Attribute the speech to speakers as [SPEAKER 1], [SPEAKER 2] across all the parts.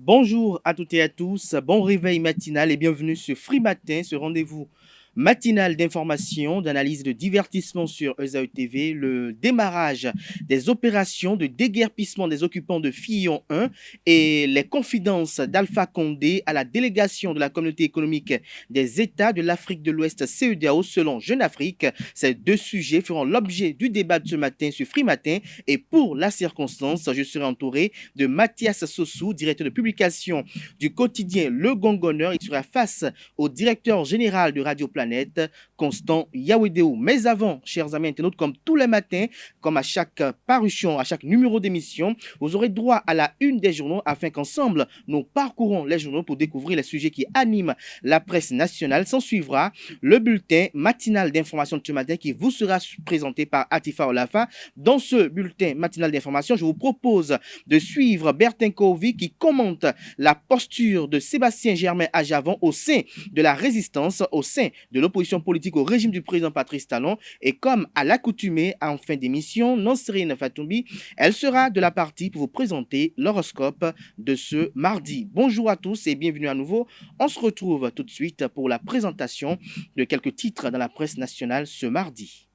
[SPEAKER 1] Bonjour à toutes et à tous, bon réveil matinal et bienvenue sur Free Matin, ce rendez-vous matinal d'information, d'analyse de divertissement sur ESAE TV, le démarrage des opérations de déguerpissement des occupants de Fillon 1 et les confidences d'Alpha Condé à la délégation de la communauté économique des États de l'Afrique de l'Ouest CEDEAO selon Jeune Afrique. Ces deux sujets feront l'objet du débat de ce matin sur Free Matin et pour la circonstance, je serai entouré de Mathias Sossou, directeur de publication du quotidien Le Gongoneur. Il sera face au directeur général de Radio Planète, Constant Yawedeo. Mais avant, chers amis internautes, comme tous les matins, comme à chaque parution, à chaque numéro d'émission, vous aurez droit à la une des journaux afin qu'ensemble, nous parcourons les journaux pour découvrir les sujets qui animent la presse nationale. S'en suivra le bulletin matinal d'information de ce matin qui vous sera présenté par Atifa Olafa. Dans ce bulletin matinal d'information, je vous propose de suivre Bertin Kovi qui commente la posture de Sébastien Germain à Javon au sein de la résistance, au sein de l'opposition politique au régime du président Patrice Talon. Et comme à l'accoutumée en fin d'émission, Nonsrine Fatoumbi, elle sera de la partie pour vous présenter l'horoscope de ce mardi. Bonjour à tous et bienvenue à nouveau. On se retrouve tout de suite pour la présentation de quelques titres dans la presse nationale ce mardi.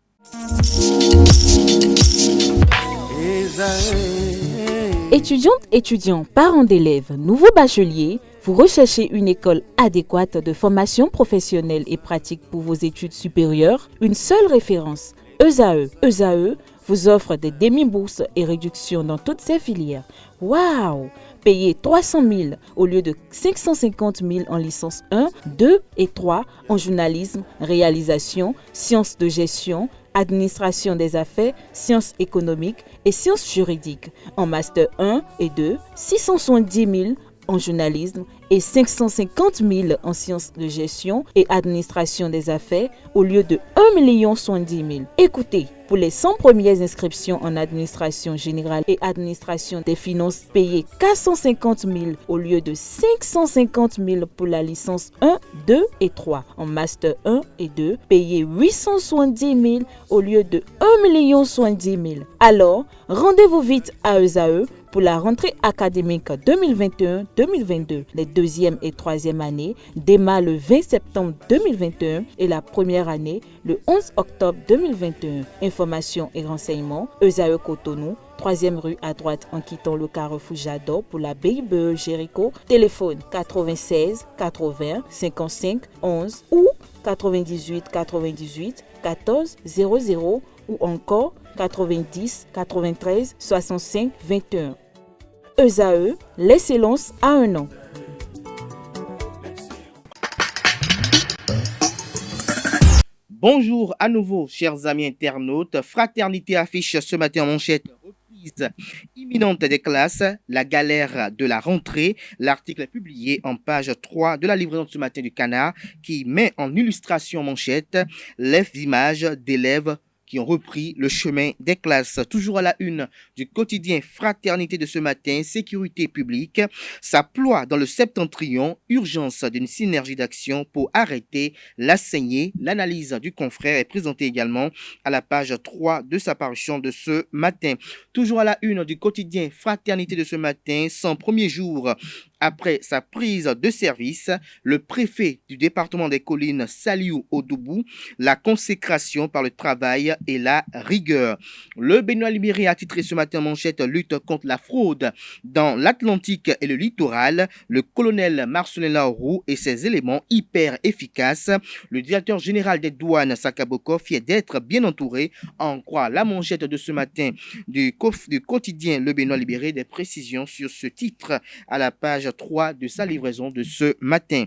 [SPEAKER 2] Étudiantes, étudiants, parents d'élèves, nouveaux bacheliers, vous recherchez une école adéquate de formation professionnelle et pratique pour vos études supérieures? Une seule référence, ESAE. ESAE vous offre des demi-bourses et réductions dans toutes ces filières. Waouh! Payez 300 000 au lieu de 550 000 en licence 1, 2 et 3 en journalisme, réalisation, sciences de gestion, administration des affaires, sciences économiques et sciences juridiques. En master 1 et 2, 670 000 en journalisme et 550 000 en sciences de gestion et administration des affaires au lieu de 1 070 000. Écoutez, pour les 100 premières inscriptions en administration générale et administration des finances, payez 450 000 au lieu de 550 000 pour la licence 1, 2 et 3. En master 1 et 2, payez 870 000 au lieu de 1 070 000. Alors, rendez-vous vite à ESAE pour la rentrée académique 2021-2022. Les deuxième et troisième années démarrent le 20 septembre 2021 et la première année le 11 octobre 2021. Informations et renseignements, ESAE Cotonou, 3e rue à droite en quittant le carrefour Jadot pour la BIBE Jéricho. Téléphone 96 80 55 11 ou 98 98 14 00 ou encore 90 93 65 21. ESAE, l'excellence à un an.
[SPEAKER 1] Bonjour à nouveau, chers amis internautes. Fraternité affiche ce matin en manchette reprise imminente des classes, la galère de la rentrée. L'article est publié en page 3 de la livraison de ce matin du Canard qui met en illustration manchette les images d'élèves qui ont repris le chemin des classes. Toujours à la une du quotidien Fraternité de ce matin, sécurité publique, ça ploie dans le septentrion, urgence d'une synergie d'action pour arrêter la saignée. L'analyse du confrère est présentée également à la page 3 de sa parution de ce matin. Toujours à la une du quotidien Fraternité de ce matin, son premier jour après sa prise de service, le préfet du département des collines Saliou Odoubou, la consécration par le travail et la rigueur. Le Béninois libéré a titré ce matin en manchette lutte contre la fraude dans l'Atlantique et le littoral. Le colonel Marcelin Laroux et ses éléments hyper efficaces. Le directeur général des douanes Sakaboko fier d'être bien entouré. En croit la manchette de ce matin du quotidien Le Béninois libéré. Des précisions sur ce titre à la page 3 de sa livraison de ce matin.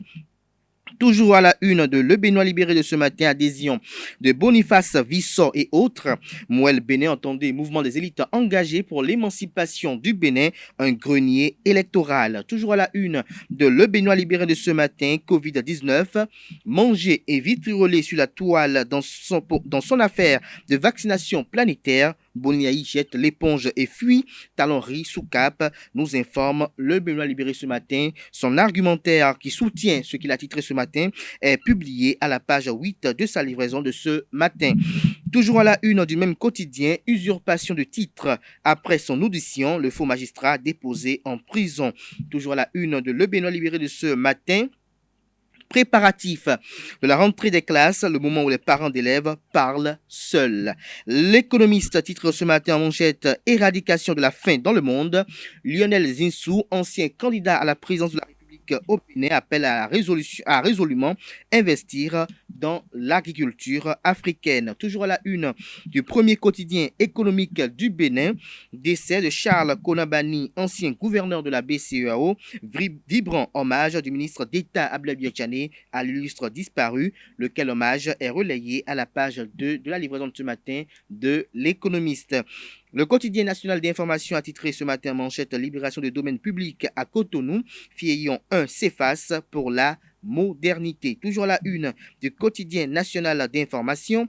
[SPEAKER 1] Toujours à la une de Le Béninois libéré de ce matin, adhésion de Boniface Vissot et autres. Mouel Bénin entendait mouvement des élites engagées pour l'émancipation du Bénin, un grenier électoral. Toujours à la une de Le Béninois libéré de ce matin, Covid-19, manger et vitrioler sur la toile dans son affaire de vaccination planétaire. Boniaï jette l'éponge et fuit. Talonry sous cap, nous informe le Béninois Libéré ce matin. Son argumentaire qui soutient ce qu'il a titré ce matin est publié à la page 8 de sa livraison de ce matin. Toujours à la une du même quotidien, usurpation de titre. Après son audition, le faux magistrat déposé en prison. Toujours à la une de Le Béninois Libéré de ce matin. Préparatif de la rentrée des classes, le moment où les parents d'élèves parlent seuls. L'économiste titre ce matin en manchette éradication de la faim dans le monde. Lionel Zinsou, ancien candidat à la présidence de la République au Bénin, appelle à résolument investir dans l'agriculture africaine. Toujours à la une du premier quotidien économique du Bénin, décès de Charles Konabani, ancien gouverneur de la BCEAO, vibrant hommage du ministre d'État Ablaye Tchane à l'illustre disparu, lequel hommage est relayé à la page 2 de la livraison de ce matin de l'économiste. Le quotidien national d'information a titré ce matin manchette libération des domaines publics à Cotonou, Fillon 1 s'efface pour la modernité. Toujours la une du quotidien national d'information.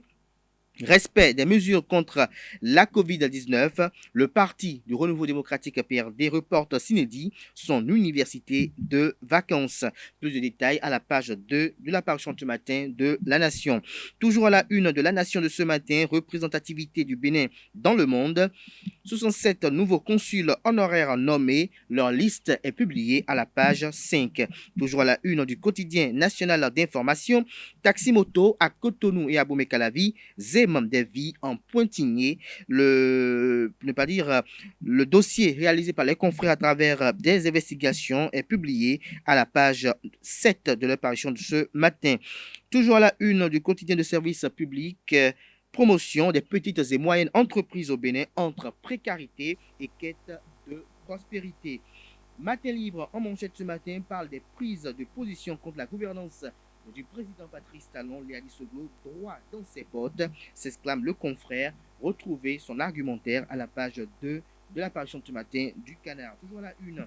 [SPEAKER 1] Respect des mesures contre la Covid-19, le parti du Renouveau démocratique PRD reporte s'inédit son université de vacances. Plus de détails à la page 2 de la parution ce matin de La Nation. Toujours à la une de La Nation de ce matin, représentativité du Bénin dans le monde. 67 nouveaux consuls honoraires nommés, leur liste est publiée à la page 5. Toujours à la une du quotidien national d'information, taxi-moto à Cotonou et à Bomé-Calavi, des vies en Pointigné, le dossier réalisé par les confrères à travers des investigations est publié à la page 7 de l'apparition de ce matin. Toujours à la une du quotidien de service public, promotion des petites et moyennes entreprises au Bénin entre précarité et quête de prospérité. Matin Libre en manchette ce matin parle des prises de position contre la gouvernance du président Patrice Talon, Léali Soglo, droit dans ses bottes, s'exclame le confrère. Retrouvez son argumentaire à la page 2 de l'apparition de ce matin du Canard. Toujours à la une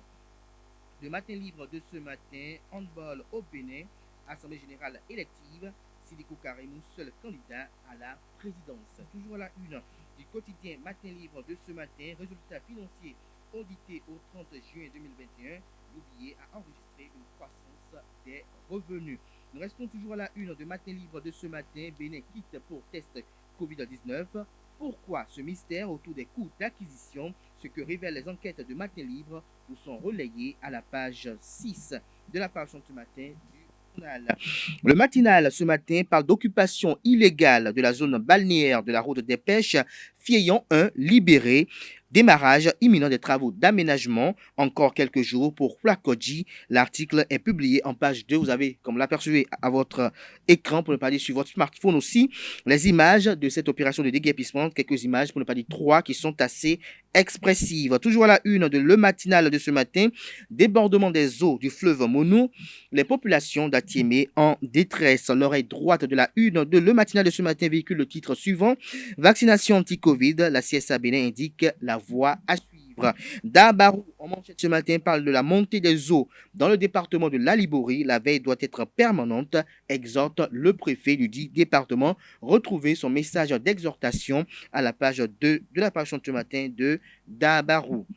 [SPEAKER 1] de Matin Libre de ce matin, handball au Bénin, assemblée générale élective, Sidiko Karimou, seul candidat à la présidence. Toujours à la une du quotidien Matin Libre de ce matin, résultats financiers audités au 30 juin 2021, l'oublié a enregistré une croissance des revenus. Nous restons toujours à la une de Matin Libre de ce matin. Bénin quitte pour test Covid-19. Pourquoi ce mystère autour des coûts d'acquisition? Ce que révèlent les enquêtes de Matin Libre nous sont relayées à la page 6 de la page de ce matin du journal. Le matinal ce matin parle d'occupation illégale de la zone balnéaire de la route des pêches. Fillon 1 libéré. Démarrage imminent des travaux d'aménagement, encore quelques jours pour Flakodji. L'article est publié en page 2. Vous avez, comme l'apercevez à votre écran, pour ne pas dire sur votre smartphone aussi, les images de cette opération de déguerpissement. Quelques images, pour ne pas dire 3, qui sont assez expressives. Toujours à la une de Le Matinal de ce matin, débordement des eaux du fleuve Monou. Les populations d'Atiémé en détresse. L'oreille droite de la une de Le Matinal de ce matin véhicule le titre suivant. Vaccination anti-Covid. La CSA Bénin indique la voie à suivre. Dabarou, en manchette ce matin, parle de la montée des eaux dans le département de la Liborie. La veille doit être permanente, exhorte le préfet du dit département. Retrouvez son message d'exhortation à la page 2 de la page de ce matin de Dabarou.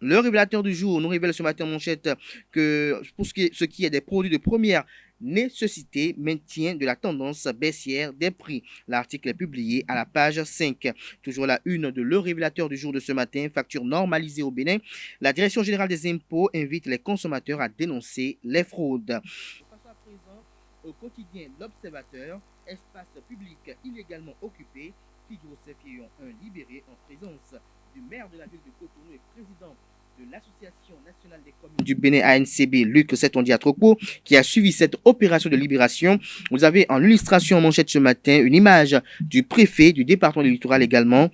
[SPEAKER 1] Le révélateur du jour nous révèle ce matin en manchette que pour ce qui est des produits de première nécessité, maintien de la tendance baissière des prix. L'article est publié à la page 5. Toujours la une de Le Révélateur du jour de ce matin, facture normalisée au Bénin. La Direction générale des impôts invite les consommateurs à dénoncer les fraudes. Passons à présent au quotidien L'Observateur, espace public illégalement occupé. Figure Fillon 1 libéré en présence du maire de la ville de Cotonou et président de l'Association nationale des communes du Bénin ANCB, Luc Setondi Atroko, qui a suivi cette opération de libération. Vous avez en illustration en manchette ce matin une image du préfet du département du littoral également,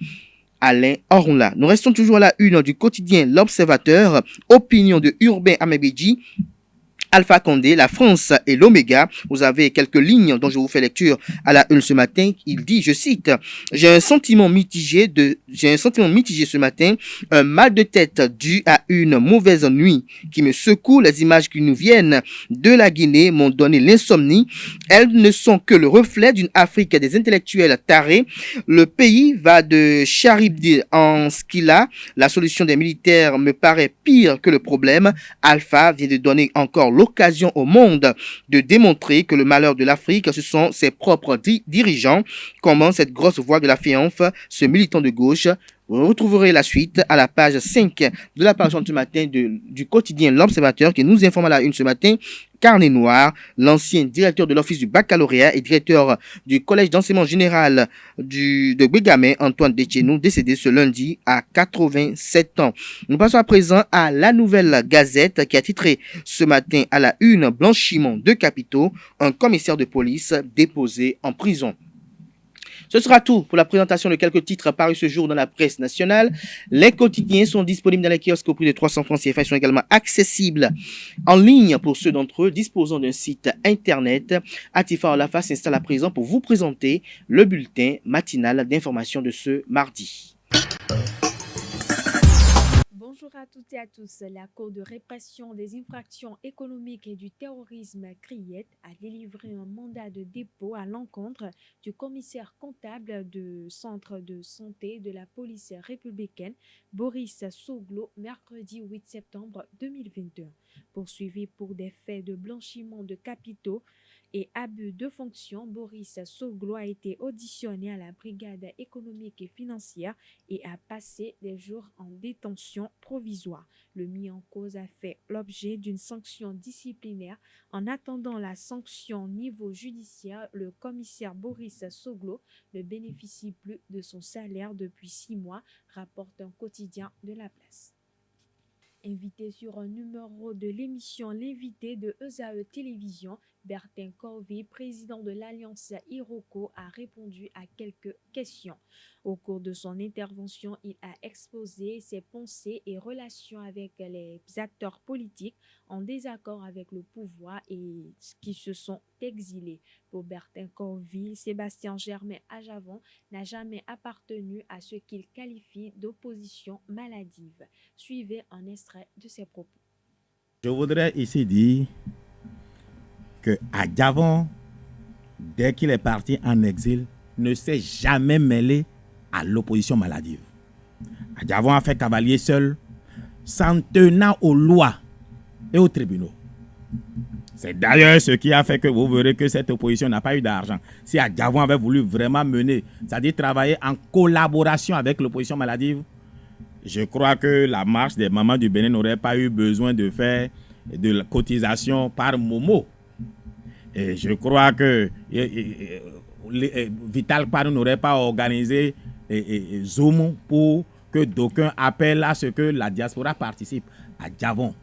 [SPEAKER 1] Alain Orla. Nous restons toujours à la une du quotidien L'Observateur, opinion de Urbain Amebedji. Alpha Condé, la France et l'Oméga. Vous avez quelques lignes dont je vous fais lecture à la une ce matin. Il dit, je cite, j'ai un sentiment mitigé ce matin, un mal de tête dû à une mauvaise nuit qui me secoue. Les images qui nous viennent de la Guinée m'ont donné l'insomnie. Elles ne sont que le reflet d'une Afrique des intellectuels tarés. Le pays va de Charybdis en Scylla. La solution des militaires me paraît pire que le problème. Alpha vient de donner encore l'occasion au monde de démontrer que le malheur de l'Afrique, ce sont ses propres dirigeants. Comment cette grosse voix de la FEANF, ce militant de gauche. Vous retrouverez la suite à la page 5 de la page du matin du quotidien L'Observateur qui nous informe à la une ce matin. Carnet noir, l'ancien directeur de l'office du baccalauréat et directeur du collège d'enseignement général de Bégamé, Antoine Detchenou, décédé ce lundi à 87 ans. Nous passons à présent à la Nouvelle Gazette qui a titré ce matin à la une blanchiment de capitaux, un commissaire de police déposé en prison. Ce sera tout pour la présentation de quelques titres parus ce jour dans la presse nationale. Les quotidiens sont disponibles dans les kiosques au prix de 300 francs CFA. Ils sont également accessibles en ligne pour ceux d'entre eux disposant d'un site internet. Atifa Olafa s'installe à présent pour vous présenter le bulletin matinal d'information de ce mardi.
[SPEAKER 3] Bonjour à toutes et à tous. La Cour de répression des infractions économiques et du terrorisme CRIET a délivré un mandat de dépôt à l'encontre du commissaire comptable du centre de santé de la police républicaine, Boris Soglo, mercredi 8 septembre 2021. Poursuivi pour des faits de blanchiment de capitaux et abus de fonction, Boris Soglo a été auditionné à la brigade économique et financière et a passé des jours en détention provisoire. Le mis en cause a fait l'objet d'une sanction disciplinaire. En attendant la sanction au niveau judiciaire, le commissaire Boris Soglo ne bénéficie plus de son salaire depuis 6 mois, rapporte un quotidien de la place. Invité sur un numéro de l'émission L'invité de ESAE Télévision, Bertin Corvée, président de l'Alliance Iroko, a répondu à quelques questions. Au cours de son intervention, il a exposé ses pensées et relations avec les acteurs politiques en désaccord avec le pouvoir et qui se sont exilés. Pour Bertin Corvée, Sébastien Germain Ajavon n'a jamais appartenu à ce qu'il qualifie d'opposition maladive. Suivez un extrait de ses propos.
[SPEAKER 4] Je voudrais ici dire que Ajavon, dès qu'il est parti en exil, ne s'est jamais mêlé à l'opposition maladive. Ajavon a fait cavalier seul, s'en tenant aux lois et aux tribunaux. C'est d'ailleurs ce qui a fait que vous verrez que cette opposition n'a pas eu d'argent. Si Ajavon avait voulu vraiment mener, c'est-à-dire travailler en collaboration avec l'opposition maladive, je crois que la marche des mamans du Bénin n'aurait pas eu besoin de faire de la cotisation par Momo. Et je crois que Vital Parou n'aurait pas organisé Zoom pour que d'aucuns appellent à ce que la diaspora participe. Ajavon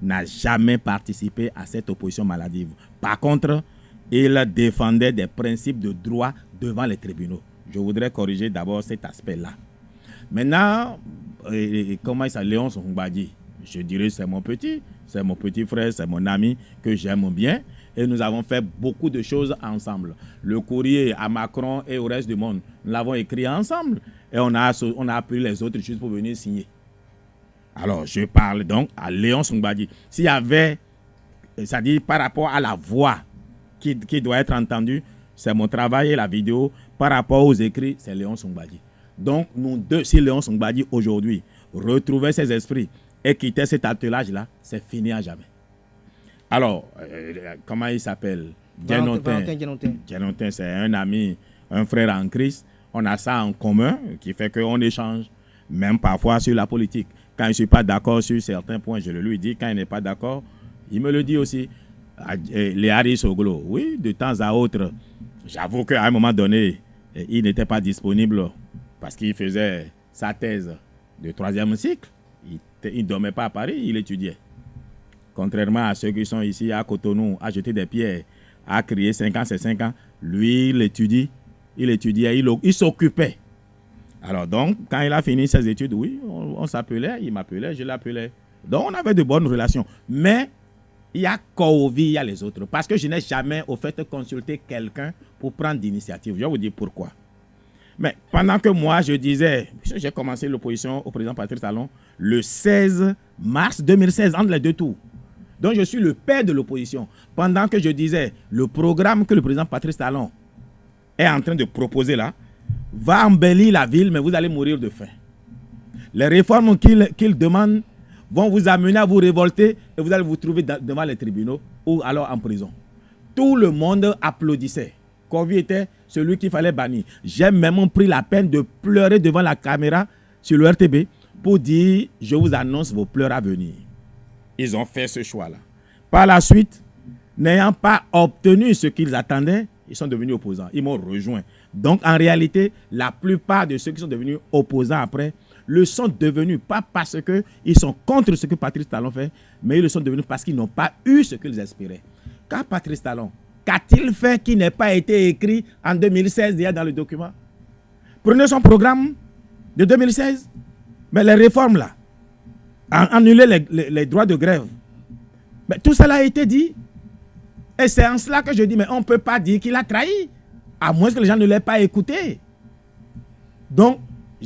[SPEAKER 4] n'a jamais participé à cette opposition maladive. Par contre, il défendait des principes de droit devant les tribunaux. Je voudrais corriger d'abord cet aspect-là. Maintenant, comment il s'appelle, Léon Songbadi, je dirais c'est mon petit frère, c'est mon ami que j'aime bien et nous avons fait beaucoup de choses ensemble. Le courrier à Macron et au reste du monde, nous l'avons écrit ensemble et on a appelé les autres juste pour venir signer. Alors, je parle donc à Léon Songbadi. S'il y avait, c'est-à-dire par rapport à la voix qui doit être entendue, c'est mon travail et la vidéo. Par rapport aux écrits, c'est Léon Songbadi. Donc, nous deux, si Léon Songbadi aujourd'hui retrouvait ses esprits et quittait cet attelage-là, c'est fini à jamais. Alors, comment il s'appelle? Djenotin, c'est un ami, un frère en Christ. On a ça en commun qui fait qu'on échange, même parfois sur la politique. Quand je ne suis pas d'accord sur certains points, je le lui dis. Quand il n'est pas d'accord, il me le dit aussi. Léari Soglo, oui, de temps à autre, j'avoue qu'à un moment donné, il n'était pas disponible parce qu'il faisait sa thèse de 3e cycle. Il ne dormait pas à Paris, il étudiait. Contrairement à ceux qui sont ici à Cotonou, à jeter des pierres, à crier 5 ans, c'est 5 ans. Lui, il étudiait, il s'occupait. Alors donc, quand il a fini ses études, oui, on s'appelait, il m'appelait, je l'appelais. Donc on avait de bonnes relations. Mais il y a Kovi, il y a les autres. Parce que je n'ai jamais, au fait, consulté quelqu'un pour prendre d'initiative. Je vais vous dire pourquoi. Mais pendant que moi, je disais, j'ai commencé l'opposition au président Patrice Talon le 16 mars 2016, entre les deux tours. Donc, je suis le père de l'opposition. Pendant que je disais, le programme que le président Patrice Talon est en train de proposer là, va embellir la ville, mais vous allez mourir de faim. Les réformes qu'il demande vont vous amener à vous révolter et vous allez vous trouver devant les tribunaux ou alors en prison. Tout le monde applaudissait. Kovi était celui qu'il fallait bannir. J'ai même pris la peine de pleurer devant la caméra sur le RTB pour dire « Je vous annonce vos pleurs à venir ». Ils ont fait ce choix-là. Par la suite, n'ayant pas obtenu ce qu'ils attendaient, ils sont devenus opposants. Ils m'ont rejoint. Donc, en réalité, la plupart de ceux qui sont devenus opposants après le sont devenus, pas parce qu'ils sont contre ce que Patrice Talon fait, mais ils le sont devenus parce qu'ils n'ont pas eu ce qu'ils espéraient. Car Patrice Talon, qu'a-t-il fait qui n'ait pas été écrit en 2016 déjà dans le document? Prenez son programme de 2016, mais les réformes là, annuler les droits de grève. Mais tout cela a été dit. Et c'est en cela que je dis, mais on ne peut pas dire qu'il a trahi, à moins que les gens ne l'aient pas écouté. Donc,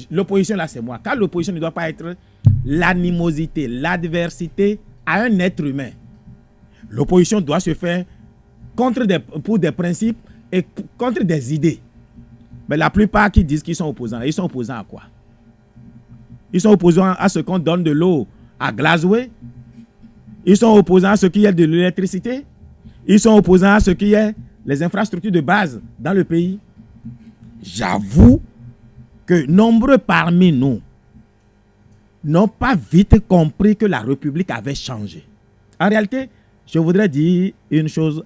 [SPEAKER 4] l'opposition là, c'est moi. Car l'opposition ne doit pas être l'animosité, l'adversité à un être humain. L'opposition doit se faire pour des principes et contre des idées. Mais la plupart qui disent qu'ils sont opposants, ils sont opposants à quoi? Ils sont opposants à ce qu'on donne de l'eau à Glasgow. Ils sont opposants à ce qu'il y ait de l'électricité. Ils sont opposants à ce qu'il y ait les infrastructures de base dans le pays. J'avoue que nombreux parmi nous n'ont pas vite compris que la République avait changé. En réalité, je voudrais dire une chose,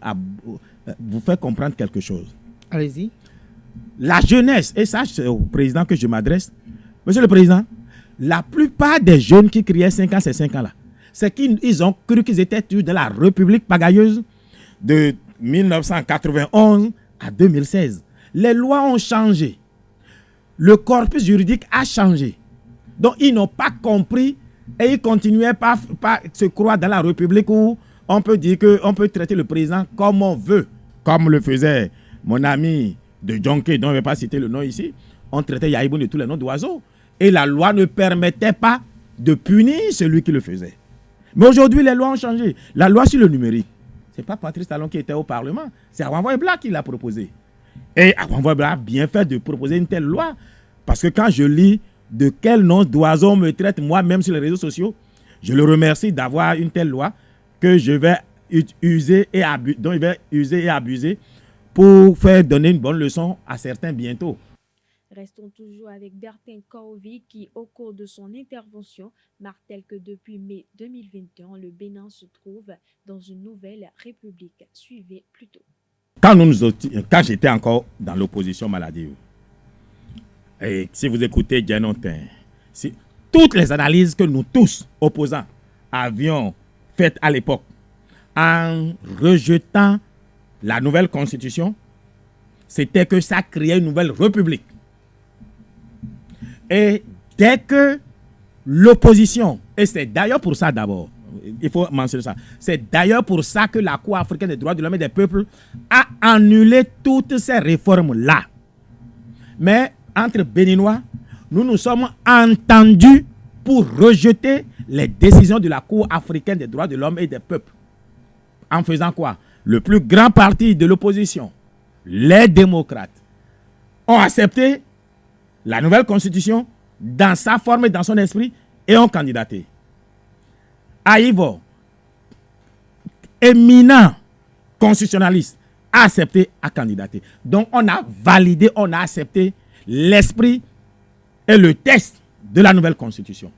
[SPEAKER 4] vous faire comprendre quelque chose.
[SPEAKER 1] Allez-y.
[SPEAKER 4] La jeunesse, et ça c'est au président que je m'adresse, Monsieur le Président, la plupart des jeunes qui criaient 5 ans, c'est 5 ans là, c'est qu'ils ont cru qu'ils étaient toujours dans la République pagailleuse de 1991 à 2016. Les lois ont changé. Le corpus juridique a changé. Donc, ils n'ont pas compris et ils continuaient par se croire dans la République où on peut dire qu'on peut traiter le président comme on veut. Comme le faisait mon ami de Jonké, dont je ne vais pas citer le nom ici. On traitait Yahiboun de tous les noms d'oiseaux. Et la loi ne permettait pas de punir celui qui le faisait. Mais aujourd'hui, les lois ont changé. La loi sur le numérique, ce n'est pas Patrice Talon qui était au Parlement. C'est Awanvoye Bla qui l'a proposé. Et Awanvoye Bla a bien fait de proposer une telle loi. Parce que quand je lis de quel nom d'oiseau on me traite moi-même sur les réseaux sociaux, je le remercie d'avoir une telle loi que je vais user et abuser pour faire donner une bonne leçon à certains bientôt.
[SPEAKER 3] Restons toujours avec Bertin Kovi qui, au cours de son intervention, martèle que depuis mai 2021, le Bénin se trouve dans une nouvelle république. Suivez plutôt.
[SPEAKER 4] Quand j'étais encore dans l'opposition maladive, et si vous écoutez Dianotin, toutes les analyses que nous tous, opposants, avions faites à l'époque, en rejetant la nouvelle constitution, c'était que ça créait une nouvelle république. Et dès que l'opposition, et c'est d'ailleurs pour ça d'abord, il faut mentionner ça, c'est d'ailleurs pour ça que la Cour africaine des droits de l'homme et des peuples a annulé toutes ces réformes-là. Mais entre Béninois, nous nous sommes entendus pour rejeter les décisions de la Cour africaine des droits de l'homme et des peuples. En faisant quoi? Le plus grand parti de l'opposition, les démocrates, ont accepté la nouvelle constitution dans sa forme et dans son esprit et ont candidaté. Aïvo, éminent constitutionnaliste, a accepté à candidater. Donc on a validé, on a accepté l'esprit et le texte de la nouvelle constitution.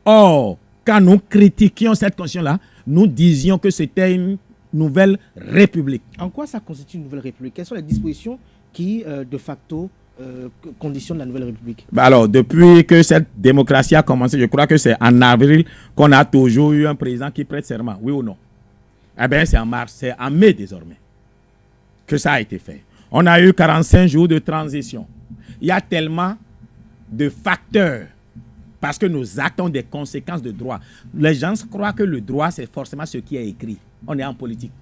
[SPEAKER 4] Or, quand nous critiquions cette constitution-là, nous disions que c'était une nouvelle république.
[SPEAKER 1] En quoi ça constitue une nouvelle république? Quelles sont les dispositions qui, de facto, conditionnent la nouvelle république?
[SPEAKER 4] Alors, depuis que cette démocratie a commencé, je crois que c'est en avril qu'on a toujours eu un président qui prête serment, oui ou non? Eh bien, c'est en mars, c'est en mai désormais que ça a été fait. On a eu 45 jours de transition. Il y a tellement de facteurs parce que nos actes ont des conséquences de droit. Les gens croient que le droit, c'est forcément ce qui est écrit. on est en politique.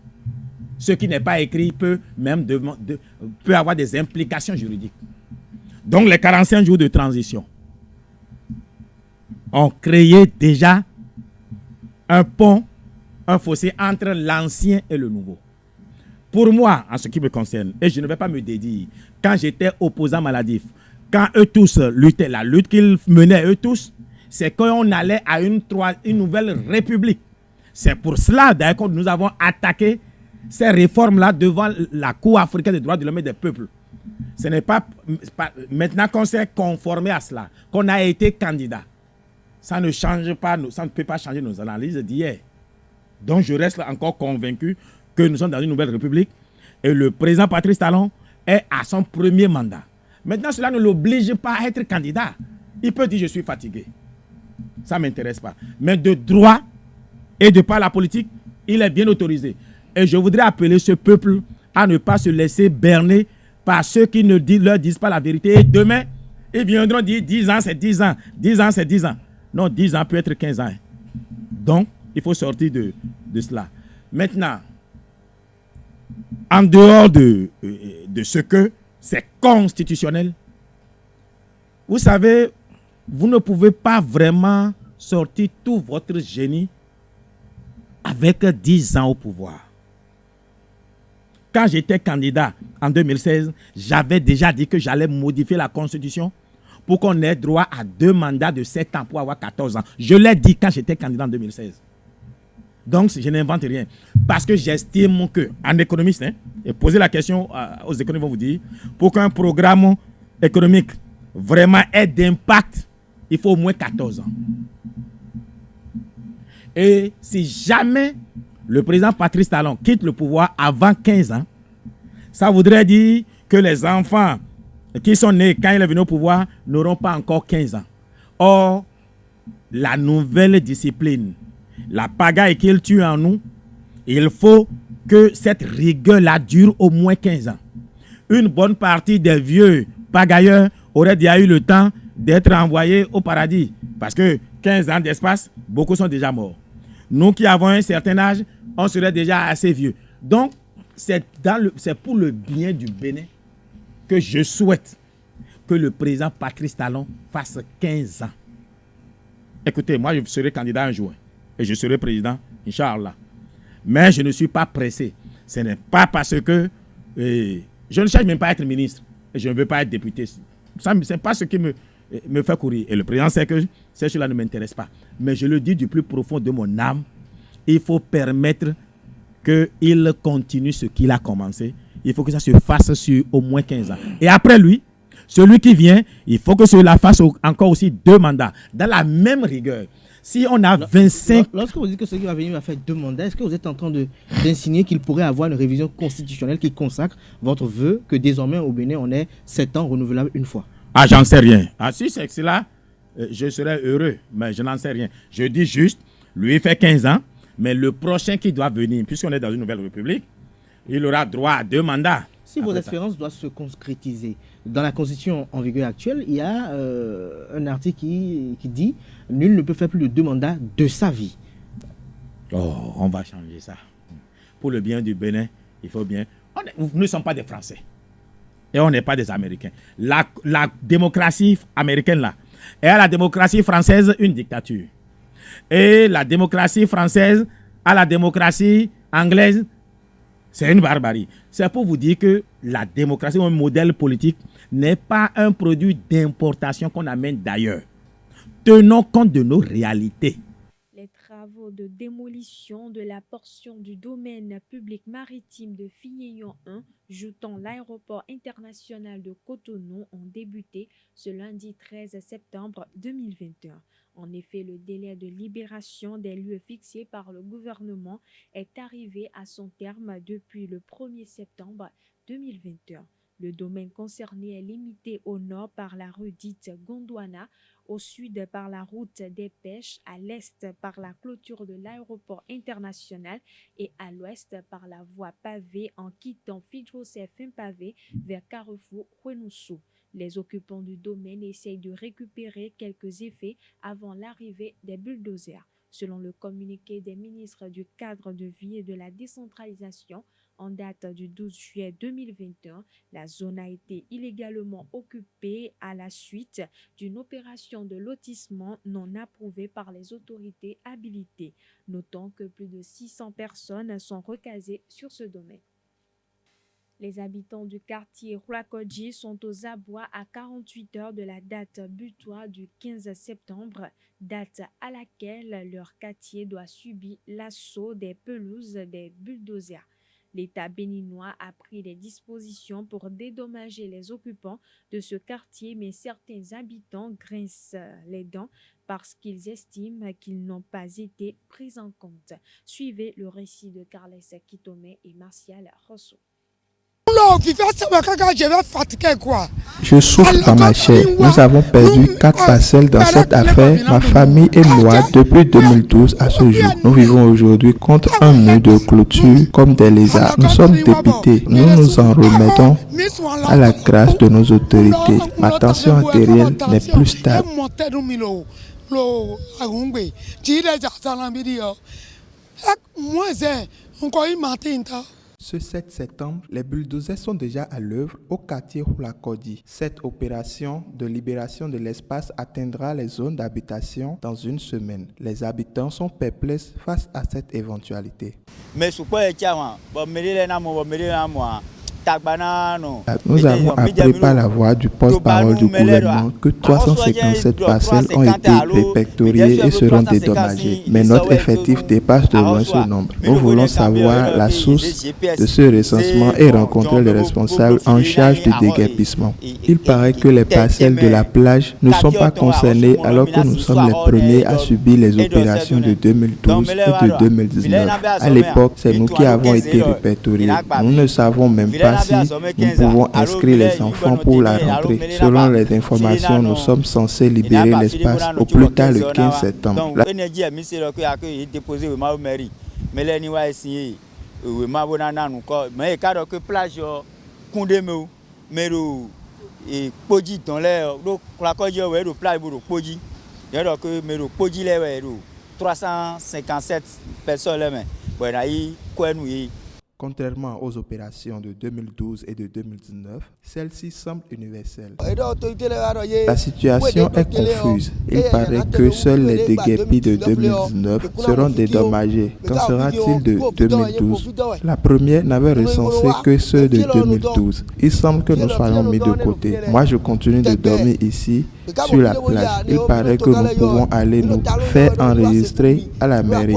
[SPEAKER 4] Ce qui n'est pas écrit peut même peut avoir des implications juridiques. Donc les 45 jours de transition ont créé déjà un pont, un fossé entre l'ancien et le nouveau. Pour moi, en ce qui me concerne, et je ne vais pas me dédire, quand j'étais opposant maladif, quand eux tous luttaient, la lutte qu'ils menaient eux tous, c'est qu'on allait à une nouvelle république. C'est pour cela d'ailleurs que nous avons attaqué ces réformes-là devant la Cour africaine des droits de l'homme et des peuples. Ce n'est pas maintenant qu'on s'est conformé à cela, qu'on a été candidat. Ça ne change pas, ça ne peut pas changer nos analyses d'hier. Donc je reste encore convaincu que nous sommes dans une nouvelle république et le président Patrice Talon est à son premier mandat. Maintenant, cela ne l'oblige pas à être candidat. Il peut dire je suis fatigué. Ça ne m'intéresse pas. Mais de droit et de par la politique, il est bien autorisé. Et je voudrais appeler ce peuple à ne pas se laisser berner par ceux qui ne leur disent pas la vérité. Et demain, ils viendront dire 10 ans, c'est 10 ans. 10 ans, c'est 10 ans. Non, 10 ans peut être 15 ans. Donc, il faut sortir de cela. Maintenant, en dehors de ce que c'est constitutionnel, vous savez, vous ne pouvez pas vraiment sortir tout votre génie avec 10 ans au pouvoir. Quand j'étais candidat en 2016, j'avais déjà dit que j'allais modifier la Constitution pour qu'on ait droit à 2 mandats de 7 ans pour avoir 14 ans. Je l'ai dit quand j'étais candidat en 2016. Donc, je n'invente rien. Parce que j'estime qu'en économiste, et poser la question aux économistes vont vous dire, pour qu'un programme économique vraiment ait d'impact, il faut au moins 14 ans. Et si jamais le président Patrice Talon quitte le pouvoir avant 15 ans, ça voudrait dire que les enfants qui sont nés quand il est venu au pouvoir n'auront pas encore 15 ans. Or, la nouvelle discipline, la pagaille qu'il tue en nous, il faut que cette rigueur-là dure au moins 15 ans. Une bonne partie des vieux pagailleurs auraient déjà eu le temps d'être envoyés au paradis. Parce que 15 ans d'espace, beaucoup sont déjà morts. Nous qui avons un certain âge, on serait déjà assez vieux. Donc, c'est pour le bien du Bénin que je souhaite que le président Patrice Talon fasse 15 ans. Écoutez, moi, je serai candidat un jour et je serai président, Inch'Allah. Mais je ne suis pas pressé. Ce n'est pas parce que je ne cherche même pas à être ministre et je ne veux pas être député. Ce n'est pas ce qui me fait courir. Et le président sait que cela ne m'intéresse pas. Mais je le dis du plus profond de mon âme, il faut permettre qu'il continue ce qu'il a commencé. Il faut que ça se fasse sur au moins 15 ans. Et après lui, celui qui vient, il faut que cela fasse encore aussi 2 mandats, dans la même rigueur. Si on a 25...
[SPEAKER 1] Lorsque vous dites que celui qui va venir va faire 2 mandats, est-ce que vous êtes en train d'insigner qu'il pourrait avoir une révision constitutionnelle qui consacre votre vœu que désormais au Bénin, on ait 7 ans renouvelables une fois?
[SPEAKER 4] Ah, j'en sais rien. Ah, si c'est cela, je serais heureux, mais je n'en sais rien. Je dis juste, lui fait 15 ans, mais le prochain qui doit venir, puisqu'on est dans une nouvelle république, il aura droit à 2 mandats.
[SPEAKER 1] Si vos espérances doivent se concrétiser, dans la Constitution en vigueur actuelle, il y a un article qui dit « Nul ne peut faire plus de 2 mandats de sa vie ».
[SPEAKER 4] Oh, on va changer ça. Pour le bien du Bénin, il faut bien... Nous ne sommes pas des Français. Et on n'est pas des Américains. La démocratie américaine, là, et à la démocratie française, une dictature. Et la démocratie française à la démocratie anglaise, c'est une barbarie. C'est pour vous dire que la démocratie, un modèle politique, n'est pas un produit d'importation qu'on amène d'ailleurs. Tenons compte de nos réalités.
[SPEAKER 3] Les travaux de démolition de la portion du domaine public maritime de Fignéon 1, joutant l'aéroport international de Cotonou, ont débuté ce lundi 13 septembre 2021. En effet, le délai de libération des lieux fixés par le gouvernement est arrivé à son terme depuis le 1er septembre 2021. Le domaine concerné est limité au nord par la rue dite Gondwana, au sud par la route des Pêches, à l'est par la clôture de l'aéroport international et à l'ouest par la voie pavée en quittant Fidjoseph Mpavé vers Carrefour Kwenoussou. Les occupants du domaine essayent de récupérer quelques effets avant l'arrivée des bulldozers. Selon le communiqué des ministres du cadre de vie et de la décentralisation, en date du 12 juillet 2021, la zone a été illégalement occupée à la suite d'une opération de lotissement non approuvée par les autorités habilitées. Notons que plus de 600 personnes sont recasées sur ce domaine. Les habitants du quartier Rulakodji sont aux abois à 48 heures de la date butoir du 15 septembre, date à laquelle leur quartier doit subir l'assaut des pelouses des bulldozers. L'État béninois a pris des dispositions pour dédommager les occupants de ce quartier, mais certains habitants grincent les dents parce qu'ils estiment qu'ils n'ont pas été pris en compte. Suivez le récit de Carles Kitome et Martial Rosso.
[SPEAKER 5] Je souffre dans ma chair. Nous avons perdu 4 parcelles dans cette affaire, ma famille et moi, depuis 2012 à ce jour. Nous vivons aujourd'hui contre un mur de clôture comme des lézards. Nous sommes dépités. Nous nous en remettons à la grâce de nos autorités. Ma tension artérielle n'est plus stable. Ce 7 septembre, les bulldozers sont déjà à l'œuvre au quartier Rulakodji. Cette opération de libération de l'espace atteindra les zones d'habitation dans une semaine. Les habitants sont perplexes face à cette éventualité. Nous avons appris par la voix du porte-parole du gouvernement que 357 parcelles ont été répertoriées et seront dédommagées. Mais notre effectif dépasse de loin ce nombre. Nous voulons savoir la source de ce recensement et rencontrer le responsable en charge du déguerpissement. Il paraît que les parcelles de la plage ne sont pas concernées alors que nous sommes les premiers à subir les opérations de 2012 et de 2019. À l'époque, c'est nous qui avons été répertoriés. Nous ne savons même pas si nous pouvons inscrire les enfants pour la rentrée. Selon les informations, nous sommes censés libérer l'espace au plus tard le 15 septembre. Contrairement aux opérations de 2012 et de 2019, celle-ci semble universelle. La situation est confuse. Il paraît que seuls les déguerpis de 2019 seront dédommagés. Qu'en sera-t-il de 2012? La première n'avait recensé que ceux de 2012. Il semble que nous soyons mis de côté. Moi, je continue de dormir ici, sur la plage. Il paraît que nous pouvons aller nous faire enregistrer à la mairie.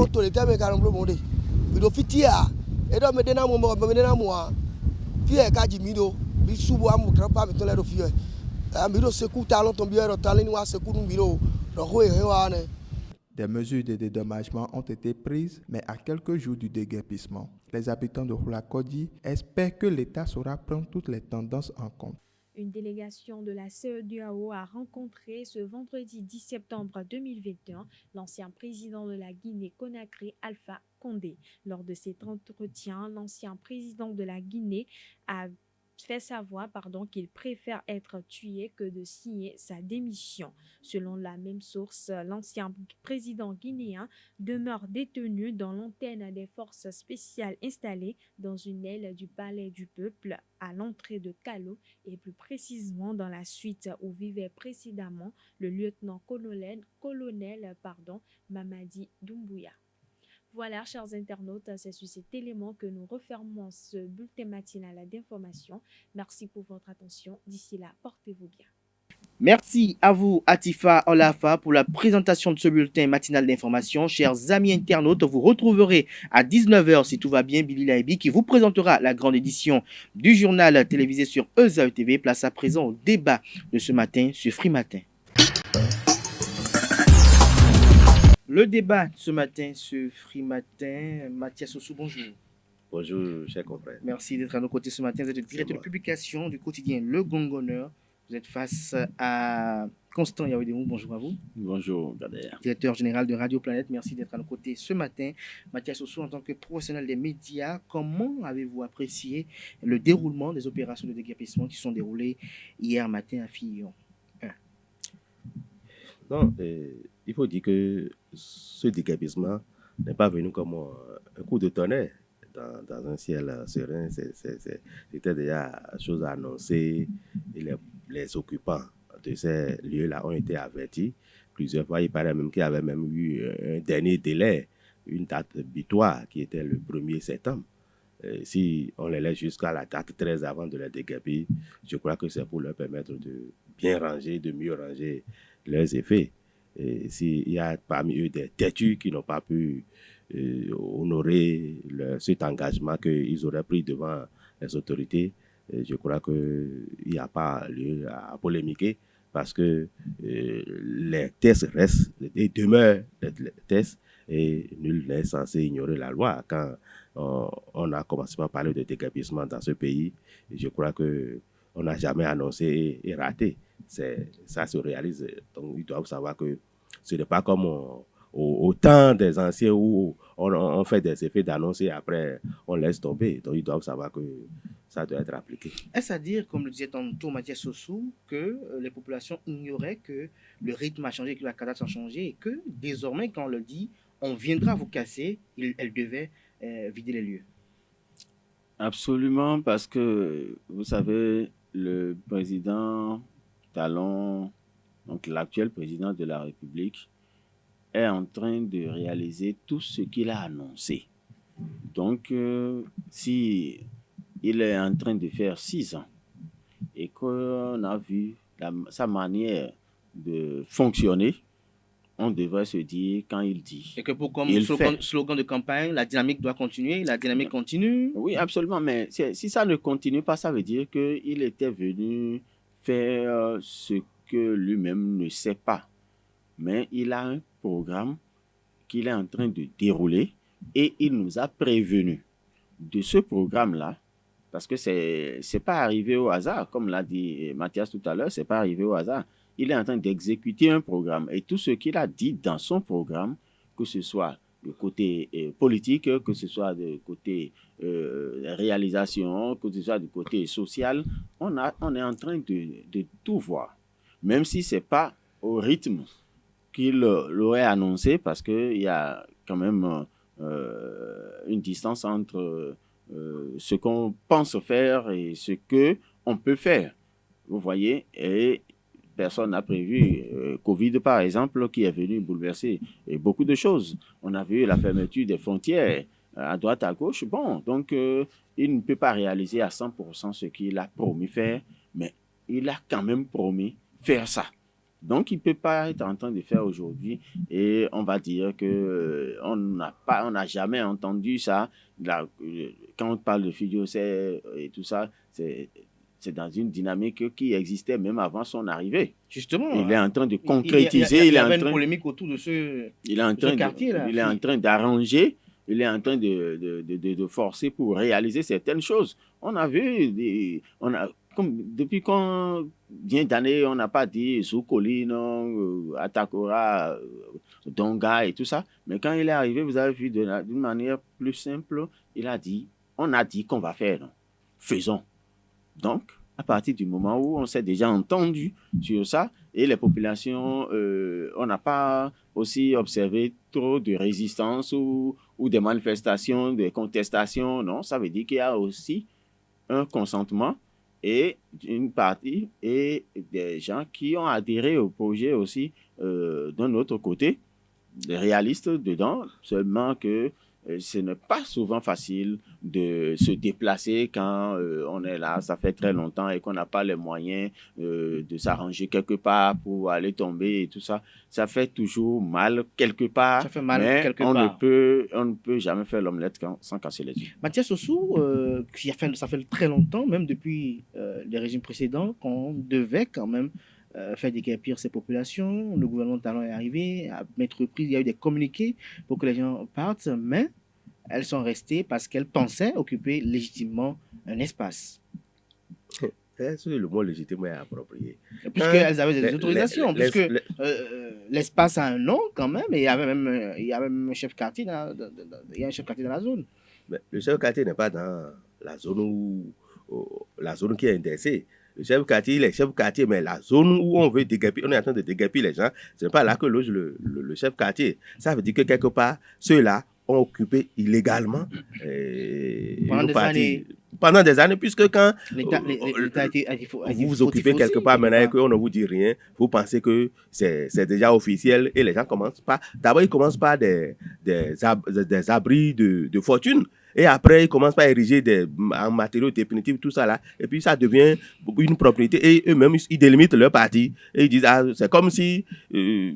[SPEAKER 5] Des mesures de dédommagement ont été prises, mais à quelques jours du déguerpissement. Les habitants de Rulakodji espèrent que l'État saura prendre toutes les tendances en compte.
[SPEAKER 3] Une délégation de la CEDEAO a rencontré ce vendredi 10 septembre 2021 l'ancien président de la Guinée-Conakry, Alpha Condé. Lors de cet entretien, l'ancien président de la Guinée a fait savoir qu'il préfère être tué que de signer sa démission. Selon la même source, l'ancien président guinéen demeure détenu dans l'antenne des forces spéciales installées dans une aile du palais du peuple à l'entrée de Kalo et plus précisément dans la suite où vivait précédemment le lieutenant-colonel Mamadi Doumbouya. Voilà, chers internautes, c'est sur cet élément que nous refermons ce bulletin matinal d'information. Merci pour votre attention. D'ici là, portez-vous bien.
[SPEAKER 1] Merci à vous, Atifa Olafa, pour la présentation de ce bulletin matinal d'information. Chers amis internautes, vous retrouverez à 19h, si tout va bien, Billy Laibi qui vous présentera la grande édition du journal télévisé sur ESAE TV. Place à présent au débat de ce matin sur Free Matin. Le débat ce matin sur Free Matin, Mathias Ossou, bonjour.
[SPEAKER 6] Bonjour, chers confrères.
[SPEAKER 1] Merci d'être à nos côtés ce matin. Vous êtes le directeur de publication du quotidien Le Gongonneur. Vous êtes face à Constant Yaoudémou. Bonjour à vous.
[SPEAKER 6] Bonjour, Gader.
[SPEAKER 1] Directeur général de Radio Planète. Merci d'être à nos côtés ce matin. Mathias Ossou, en tant que professionnel des médias, comment avez-vous apprécié le déroulement des opérations de déguerpissement qui sont déroulées hier matin à Fillon?
[SPEAKER 6] Non, il faut dire que ce déguerpissement n'est pas venu comme un coup de tonnerre dans un ciel serein. C'était déjà chose à annoncer. Et les occupants de ces lieux-là ont été avertis plusieurs fois. Il paraît même qu'il y avait même eu un dernier délai, une date butoir qui était le 1er septembre. Si on les laisse jusqu'à la date 13 avant de les déguerpir, je crois que c'est pour leur permettre de bien ranger, de mieux ranger leurs effets. Et s'il y a parmi eux des têtus qui n'ont pas pu honorer cet engagement qu'ils auraient pris devant les autorités, je crois qu'il n'y a pas lieu à polémiquer parce que les tests restent et demeurent les tests et nul n'est censé ignorer la loi. Quand on a commencé par parler de déguerpissement dans ce pays, je crois qu'on n'a jamais annoncé et raté. Ça se réalise. Donc, ils doivent savoir que ce n'est pas comme au temps des anciens où on fait des effets d'annonce et après on laisse tomber. Donc, ils doivent savoir que ça doit être appliqué.
[SPEAKER 1] Est-ce à dire, comme le disait tantôt Mathias Sossou, que les populations ignoraient que le rythme a changé, que la cadence a changé et que désormais, quand on le dit, on viendra vous casser, elle devait vider les lieux?
[SPEAKER 7] Absolument, parce que, vous savez, le président Talon, donc l'actuel président de la République, est en train de réaliser tout ce qu'il a annoncé. Donc, si il est en train de faire 6 ans et qu'on a vu sa manière de fonctionner, on devrait se dire quand il dit.
[SPEAKER 1] Et que pour comme slogan de campagne, la dynamique doit continuer, la dynamique continue.
[SPEAKER 7] Oui, absolument, mais si ça ne continue pas, ça veut dire qu'il était venu faire ce que lui-même ne sait pas. Mais il a un programme qu'il est en train de dérouler et il nous a prévenus de ce programme-là, parce que c'est pas arrivé au hasard, comme l'a dit Mathias tout à l'heure, c'est pas arrivé au hasard. Il est en train d'exécuter un programme et tout ce qu'il a dit dans son programme, que ce soit du côté politique, que ce soit du côté réalisation, que ce soit du côté social, on est en train de tout voir. Même si ce n'est pas au rythme qu'il l'aurait annoncé, parce qu'il y a quand même une distance entre ce qu'on pense faire et ce qu'on peut faire. Vous voyez, et personne n'a prévu Covid, par exemple, qui est venu bouleverser beaucoup de choses. On a vu la fermeture des frontières à droite, à gauche. Bon, donc il ne peut pas réaliser à 100% ce qu'il a promis faire, mais il a quand même promis faire ça. Donc, il ne peut pas être en train de faire aujourd'hui et on va dire qu'on n'a jamais entendu ça. Là, quand on parle de fiduciaire et tout ça, c'est dans une dynamique qui existait même avant son arrivée.
[SPEAKER 1] Justement.
[SPEAKER 7] Il est en train de concrétiser.
[SPEAKER 1] Il y avait une polémique autour de ce quartier-là.
[SPEAKER 7] Il est en train d'arranger. Il est en train de forcer pour réaliser certaines choses. On a vu, depuis combien d'années, on n'a pas dit Zoukolino, Atakora, Donga et tout ça. Mais quand il est arrivé, vous avez vu d'une manière plus simple, on a dit qu'on va faire. Non? Faisons. Donc, à partir du moment où on s'est déjà entendu sur ça, et les populations, on n'a pas aussi observé trop de résistance ou des manifestations, des contestations, non, ça veut dire qu'il y a aussi un consentement et une partie et des gens qui ont adhéré au projet aussi d'un autre côté, des réalistes dedans, seulement que ce n'est pas souvent facile de se déplacer quand on est là, ça fait très longtemps et qu'on n'a pas les moyens de s'arranger quelque part pour aller tomber et tout ça. Ça fait toujours mal quelque part,
[SPEAKER 1] ça fait mal
[SPEAKER 7] mais
[SPEAKER 1] quelque
[SPEAKER 7] on
[SPEAKER 1] part.
[SPEAKER 7] ne peut jamais faire l'omelette sans casser les yeux.
[SPEAKER 1] Mathias Sossou, ça fait très longtemps, même depuis les régimes précédents, qu'on devait quand même faire déguerpir ces populations. Le gouvernement Talon est arrivé, à maintes reprises, il y a eu des communiqués pour que les gens partent, mais elles sont restées parce qu'elles pensaient occuper légitimement un espace.
[SPEAKER 6] Le mot légitimement est approprié.
[SPEAKER 1] Puisqu'elles avaient des autorisations, puisque l'espace a un nom quand même, et il y a même un chef quartier dans la zone.
[SPEAKER 6] Mais le chef quartier n'est pas dans la zone qui est intéressée. Le chef de quartier, il est chef de quartier, mais la zone où on veut déguerpir, on est en train de déguerpir les gens, ce n'est pas là que loge le chef de quartier. Ça veut dire que quelque part, ceux-là ont occupé illégalement pendant des années, puisque quand vous vous occupez quelque part maintenant et qu'on ne vous dit rien, vous pensez que c'est déjà officiel et les gens commencent pas. D'abord, ils commencent par des abris de fortune. Et après, ils commencent par ériger en matériaux définitifs, tout ça là. Et puis, ça devient une propriété. Et eux-mêmes, ils délimitent leur partie. Et ils disent, c'est comme si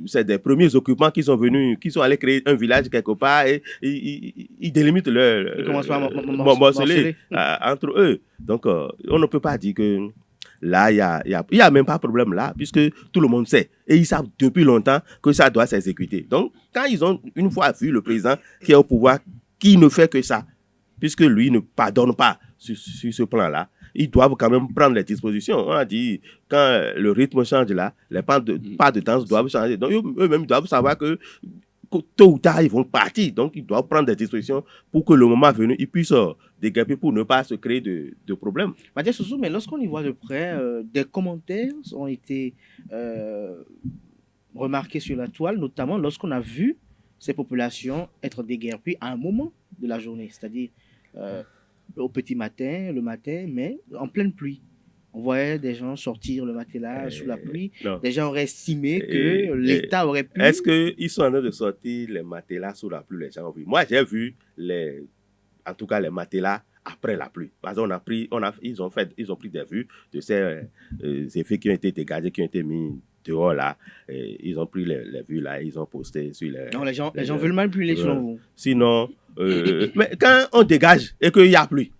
[SPEAKER 6] c'est des premiers occupants qui sont venus, qui sont allés créer un village quelque part. Et ils délimitent leur morceler entre eux. Donc, on ne peut pas dire que là, il y a même pas de problème là, puisque tout le monde sait. Et ils savent depuis longtemps que ça doit s'exécuter. Donc, quand ils ont une fois vu le président qui est au pouvoir, qui ne fait que ça, puisque lui ne pardonne pas sur ce plan-là, ils doivent quand même prendre les dispositions. On a dit, quand le rythme change là, les pas de danse doivent changer. Donc, eux-mêmes doivent savoir que tôt ou tard, ils vont partir. Donc, ils doivent prendre des dispositions pour que le moment venu, ils puissent déguerpir pour ne pas se créer de problèmes.
[SPEAKER 1] Mathias Soussou, mais lorsqu'on y voit de près, des commentaires ont été remarqués sur la toile, notamment lorsqu'on a vu ces populations être déguerpies à un moment de la journée, c'est-à-dire au petit matin, le matin, mais en pleine pluie. On voyait des gens sortir le matelas sous la pluie. Non. Des gens auraient estimé que l'État aurait pu...
[SPEAKER 6] Est-ce qu'ils sont en train de sortir les matelas sous la pluie, les gens ont vu? Moi, j'ai vu en tout cas les matelas après la pluie. Parce qu'ils ils ont pris des vues de ces effets qui ont été dégagés, qui ont été mis dehors là. Ils ont pris les vues là, ils ont posté sur les...
[SPEAKER 1] Non, les gens veulent manipuler selon vous.
[SPEAKER 6] Sinon, mais quand on dégage et qu'il y a pluie,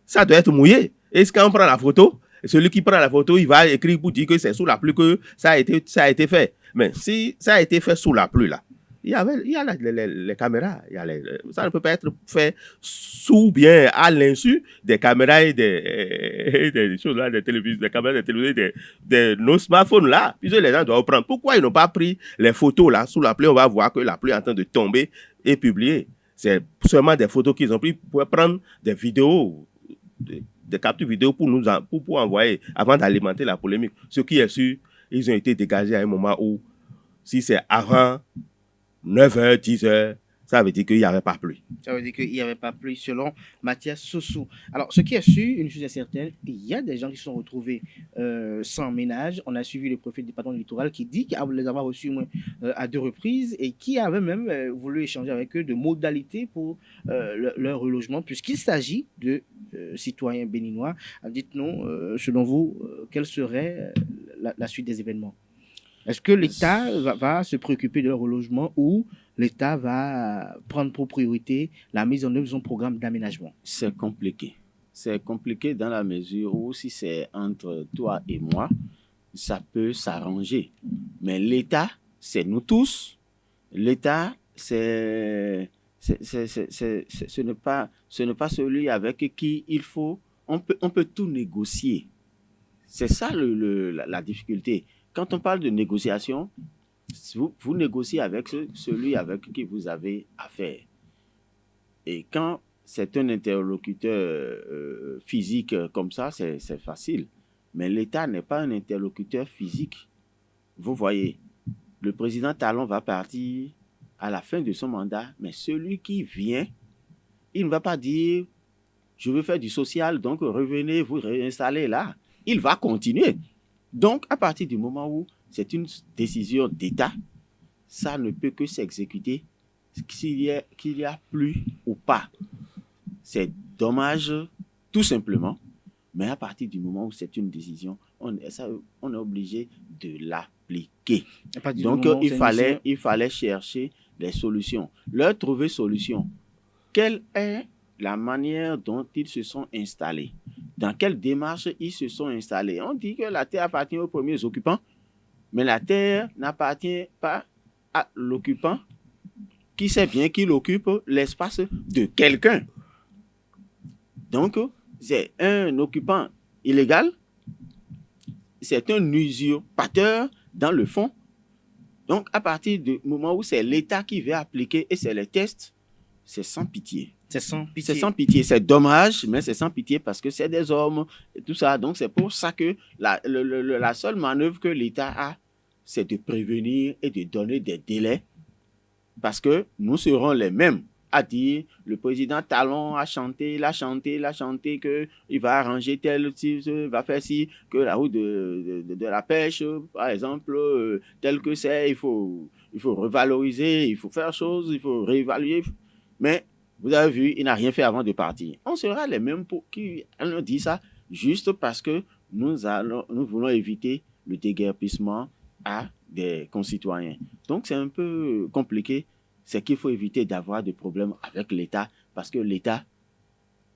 [SPEAKER 6] ça doit être mouillé. Et quand on prend la photo, celui qui prend la photo, il va écrire pour dire que c'est sous la pluie que ça a été fait. Mais si ça a été fait sous la pluie là, il y a les caméras. Ça ne peut pas être fait sous bien à l'insu des caméras et des choses là, des télévisions, des caméras de télévision, de nos smartphones là. Puisque les gens doivent prendre. Pourquoi ils n'ont pas pris les photos là sous la pluie? On va voir que la pluie est en train de tomber et publier. C'est seulement des photos qu'ils ont pris pour prendre des vidéos, des captures vidéo pour envoyer avant d'alimenter la polémique. Ce qui est sûr, ils ont été dégagés à un moment où, si c'est avant 9h, 10h, ça veut dire qu'il n'y avait pas pluie.
[SPEAKER 1] Ça veut dire qu'il n'y avait pas pluie, selon Mathias Soussou. Alors, ce qui est sûr, une chose est certaine, il y a des gens qui se sont retrouvés sans ménage. On a suivi le préfet du département du littoral qui dit qu'il les avoir reçus à 2 reprises et qui avait même voulu échanger avec eux de modalités pour leur relogement, puisqu'il s'agit de citoyens béninois. Dites-nous, selon vous, quelle serait la suite des événements? Est-ce que l'État va se préoccuper de leur relogement ou l'État va prendre pour priorité la mise en œuvre de son programme d'aménagement?
[SPEAKER 7] C'est compliqué. C'est compliqué dans la mesure où si c'est entre toi et moi, ça peut s'arranger. Mais l'État, c'est nous tous. L'État, ce n'est pas celui avec qui il faut... On peut tout négocier. C'est ça la difficulté. Quand on parle de négociation, vous négociez avec celui avec qui vous avez affaire. Et quand c'est un interlocuteur physique comme ça, c'est facile. Mais l'État n'est pas un interlocuteur physique. Vous voyez, le président Talon va partir à la fin de son mandat, mais celui qui vient, il ne va pas dire « je veux faire du social, donc revenez vous réinstaller là ». Il va continuer. Donc, à partir du moment où c'est une décision d'État, ça ne peut que s'exécuter qu'il y a plu ou pas. C'est dommage, tout simplement, mais à partir du moment où c'est une décision, on est obligé de l'appliquer. Donc, il fallait chercher des solutions. Leur trouver solution. Quelle est la manière dont ils se sont installés? Dans quelle démarche ils se sont installés? On dit que la terre appartient aux premiers occupants, mais la terre n'appartient pas à l'occupant qui sait bien qu'il occupe l'espace de quelqu'un. Donc, c'est un occupant illégal, c'est un usurpateur dans le fond. Donc, à partir du moment où c'est l'État qui veut appliquer et c'est les tests, c'est sans pitié.
[SPEAKER 1] C'est sans pitié.
[SPEAKER 7] C'est sans pitié. C'est dommage, mais c'est sans pitié parce que c'est des hommes et tout ça. Donc, c'est pour ça que la seule manœuvre que l'État a, c'est de prévenir et de donner des délais parce que nous serons les mêmes à dire le président Talon a chanté, il a chanté qu'il va arranger tel, il va faire ci, que la route de la pêche, par exemple, tel que c'est, il faut revaloriser, il faut faire chose, il faut réévaluer. Mais vous avez vu, il n'a rien fait avant de partir. On sera les mêmes pour qui on dit ça juste parce que nous voulons éviter le déguerpissement à des concitoyens. Donc, c'est un peu compliqué. C'est qu'il faut éviter d'avoir des problèmes avec l'État parce que l'État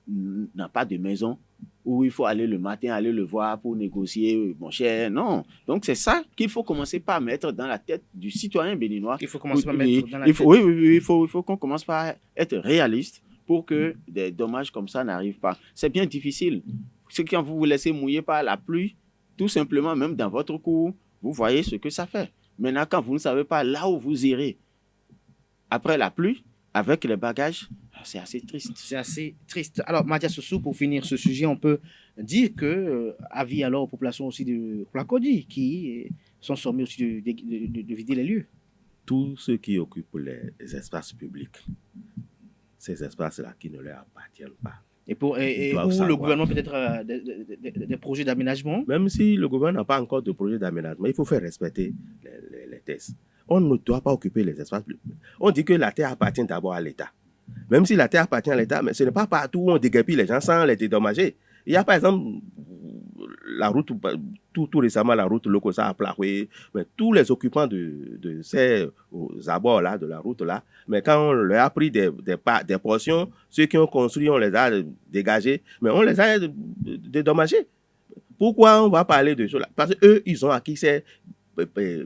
[SPEAKER 7] n'a pas de maison où il faut aller le matin, aller le voir pour négocier, mon cher. Non. Donc, c'est ça qu'il faut commencer par mettre dans la tête du citoyen béninois.
[SPEAKER 1] Il faut commencer par mettre dans la tête.
[SPEAKER 7] Oui, il faut qu'on commence par être réaliste pour que des dommages comme ça n'arrivent pas. C'est bien difficile. C'est quand vous vous laissez mouiller par la pluie, tout simplement, même dans votre cour, vous voyez ce que ça fait. Maintenant, quand vous ne savez pas là où vous irez, après la pluie, avec les bagages, c'est assez triste.
[SPEAKER 1] C'est assez triste. Alors, Mathias Soussou, pour finir ce sujet, on peut dire que, avis alors aux populations aussi de Plakodi, qui sont sommées aussi de vider les lieux.
[SPEAKER 6] Tous ceux qui occupent les espaces publics, ces espaces-là qui ne leur appartiennent pas.
[SPEAKER 1] Et où le gouvernement peut-être des projets d'aménagement.
[SPEAKER 6] Même si le gouvernement n'a pas encore de projet d'aménagement, il faut faire respecter les tests. On ne doit pas occuper les espaces publics. On dit que la terre appartient d'abord à l'État. Même si la terre appartient à l'État, mais ce n'est pas partout où on déguerpit les gens sans les dédommager. Il y a par exemple la route, tout récemment la route Lokosa à Plahoué, mais tous les occupants de ces abords-là, de la route-là, mais quand on leur a pris des portions, ceux qui ont construit, on les a dégagés, mais on les a dédommagés. Pourquoi on va parler de cela? Parce qu'eux, ils ont acquis ces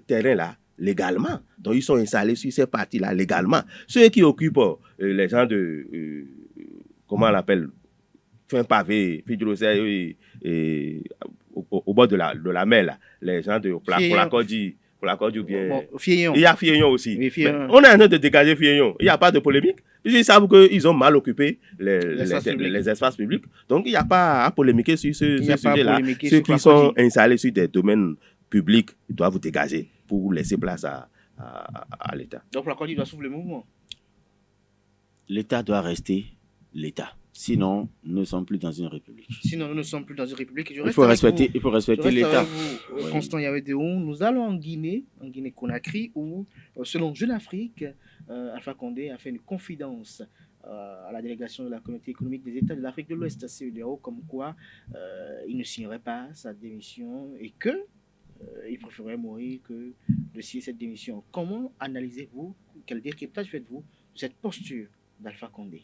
[SPEAKER 6] terrains-là légalement. Donc, ils sont installés sur ces parties-là légalement. Ceux qui occupent les gens de, comment on l'appelle, fin pavé, Fidrosé, au bord de la mer, là, les gens de Plakodi ou bien...
[SPEAKER 1] Fieillon.
[SPEAKER 6] Il y a Fieillon aussi.
[SPEAKER 1] Oui, Fieillon.
[SPEAKER 6] On est en train de dégager Fieillon. Il n'y a pas de polémique. Ils savent qu'ils ont mal occupé les espaces publics. Donc, il n'y a pas à polémiquer sur ce sujet-là. Ceux qui sont installés sur des domaines publics doivent vous dégager pour laisser place à l'État.
[SPEAKER 1] Donc, Plakodi doit suivre le mouvement.
[SPEAKER 7] L'État doit rester l'État. Sinon, nous ne sommes plus dans une république.
[SPEAKER 1] Sinon, nous ne sommes plus dans une république.
[SPEAKER 7] Il faut respecter l'État.
[SPEAKER 1] Oui. Constant Yawedeou, nous allons en Guinée-Conakry, où, selon Jeune Afrique, Alpha Condé a fait une confidence à la délégation de la communauté économique des États de l'Afrique de l'Ouest, CEDEAO, comme quoi il ne signerait pas sa démission et que il préférerait mourir que de signer cette démission. Comment analysez-vous, quel décryptage faites-vous de cette posture d'Alpha Condé?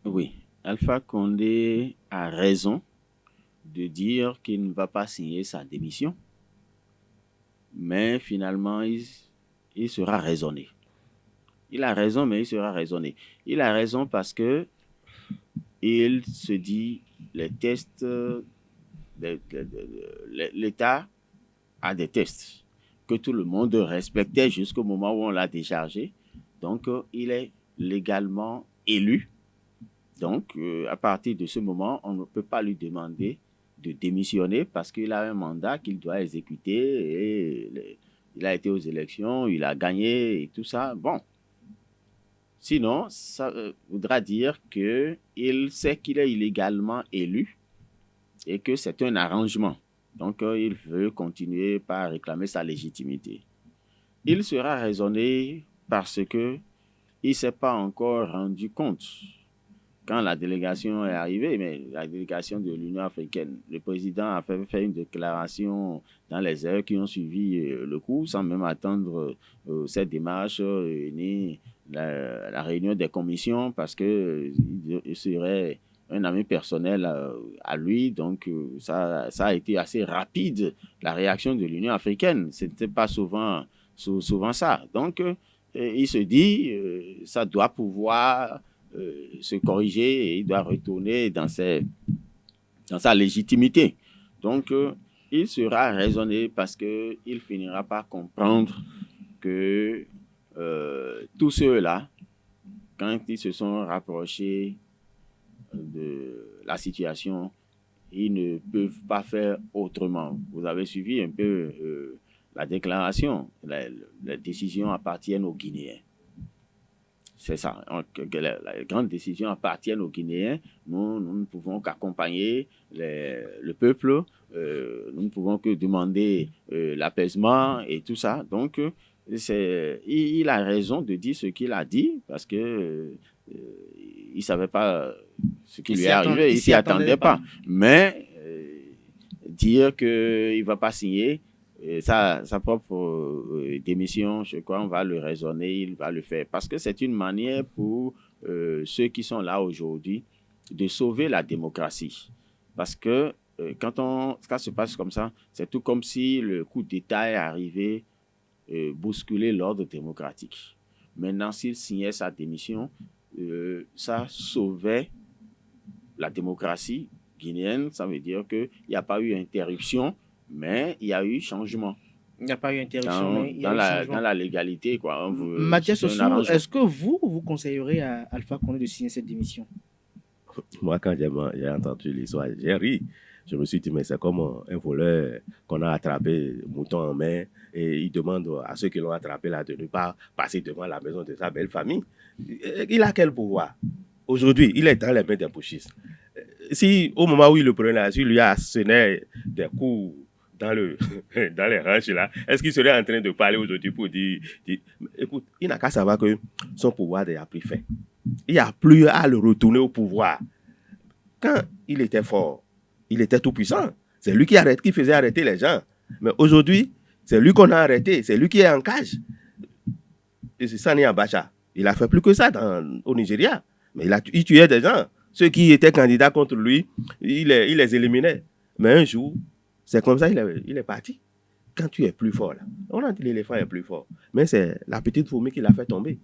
[SPEAKER 7] Oui. Alpha Condé a raison de dire qu'il ne va pas signer sa démission, mais finalement, il sera raisonné. Il a raison, mais il sera raisonné. Il a raison parce que il se dit les tests, l'État a des tests que tout le monde respectait jusqu'au moment où on l'a déchargé. Donc, il est légalement élu. Donc, à partir de ce moment, on ne peut pas lui demander de démissionner parce qu'il a un mandat qu'il doit exécuter et il a été aux élections, il a gagné et tout ça. Bon. Sinon, ça voudra dire qu'il sait qu'il est illégalement élu et que c'est un arrangement. Donc, il veut continuer par réclamer sa légitimité. Il sera raisonné parce qu'il ne s'est pas encore rendu compte. Quand la délégation est arrivée, mais la délégation de l'Union africaine, le président a fait une déclaration dans les heures qui ont suivi le coup, sans même attendre cette démarche ni la réunion des commissions, parce qu'il serait un ami personnel à lui. Donc, ça a été assez rapide, la réaction de l'Union africaine. Ce n'était pas souvent ça. Donc, il se dit, ça doit pouvoir... se corriger et il doit retourner dans sa légitimité. Donc, il sera raisonné parce qu'il finira par comprendre que tous ceux-là, quand ils se sont rapprochés de la situation, ils ne peuvent pas faire autrement. Vous avez suivi un peu la déclaration. Les décisions appartiennent aux Guinéens. C'est ça. Que la grande décision appartienne aux Guinéens. Nous ne pouvons qu'accompagner le peuple. Nous ne pouvons que demander l'apaisement et tout ça. Donc, il a raison de dire ce qu'il a dit parce que il ne savait pas ce qui lui est arrivé. Il ne s'y attendait pas. Mais dire qu'il ne va pas signer sa propre démission, je crois qu'on va le raisonner, il va le faire. Parce que c'est une manière pour ceux qui sont là aujourd'hui de sauver la démocratie. Parce que quand ça se passe comme ça, c'est tout comme si le coup d'État est arrivé bousculer l'ordre démocratique. Maintenant, s'il signait sa démission, ça sauvait la démocratie guinéenne. Ça veut dire qu'il n'y a pas eu interruption, mais il y a eu changement.
[SPEAKER 1] Il n'y a pas eu interruption, mais il y a eu changement. Dans
[SPEAKER 7] la légalité, quoi.
[SPEAKER 1] Mathias Ossou, est-ce que vous conseillerez à Alpha Condé de signer cette démission?
[SPEAKER 6] Moi, quand j'ai entendu l'histoire, j'ai ri. Je me suis dit, mais c'est comme un voleur qu'on a attrapé, mouton en main, et il demande à ceux qui l'ont attrapé là de ne pas passer devant la maison de sa belle famille. Il a quel pouvoir? Aujourd'hui, il est dans les mains des putschistes. Si au moment où il le prenait là, il lui a asséné des coups dans les ranches là, est-ce qu'il serait en train de parler aujourd'hui pour dire écoute, il n'a qu'à savoir que son pouvoir a pris fin. Il n'y a plus à le retourner au pouvoir. Quand il était fort, il était tout puissant. C'est lui qui faisait arrêter les gens. Mais aujourd'hui, c'est lui qu'on a arrêté. C'est lui qui est en cage. Et c'est Sani Abacha. Il a fait plus que ça au Nigeria. Mais il tuait des gens. Ceux qui étaient candidats contre lui, il les éliminait. Mais un jour, c'est comme ça, il est parti. Quand tu es plus fort, là, on a dit l'éléphant est plus fort. Mais c'est la petite fourmi qui l'a fait tomber.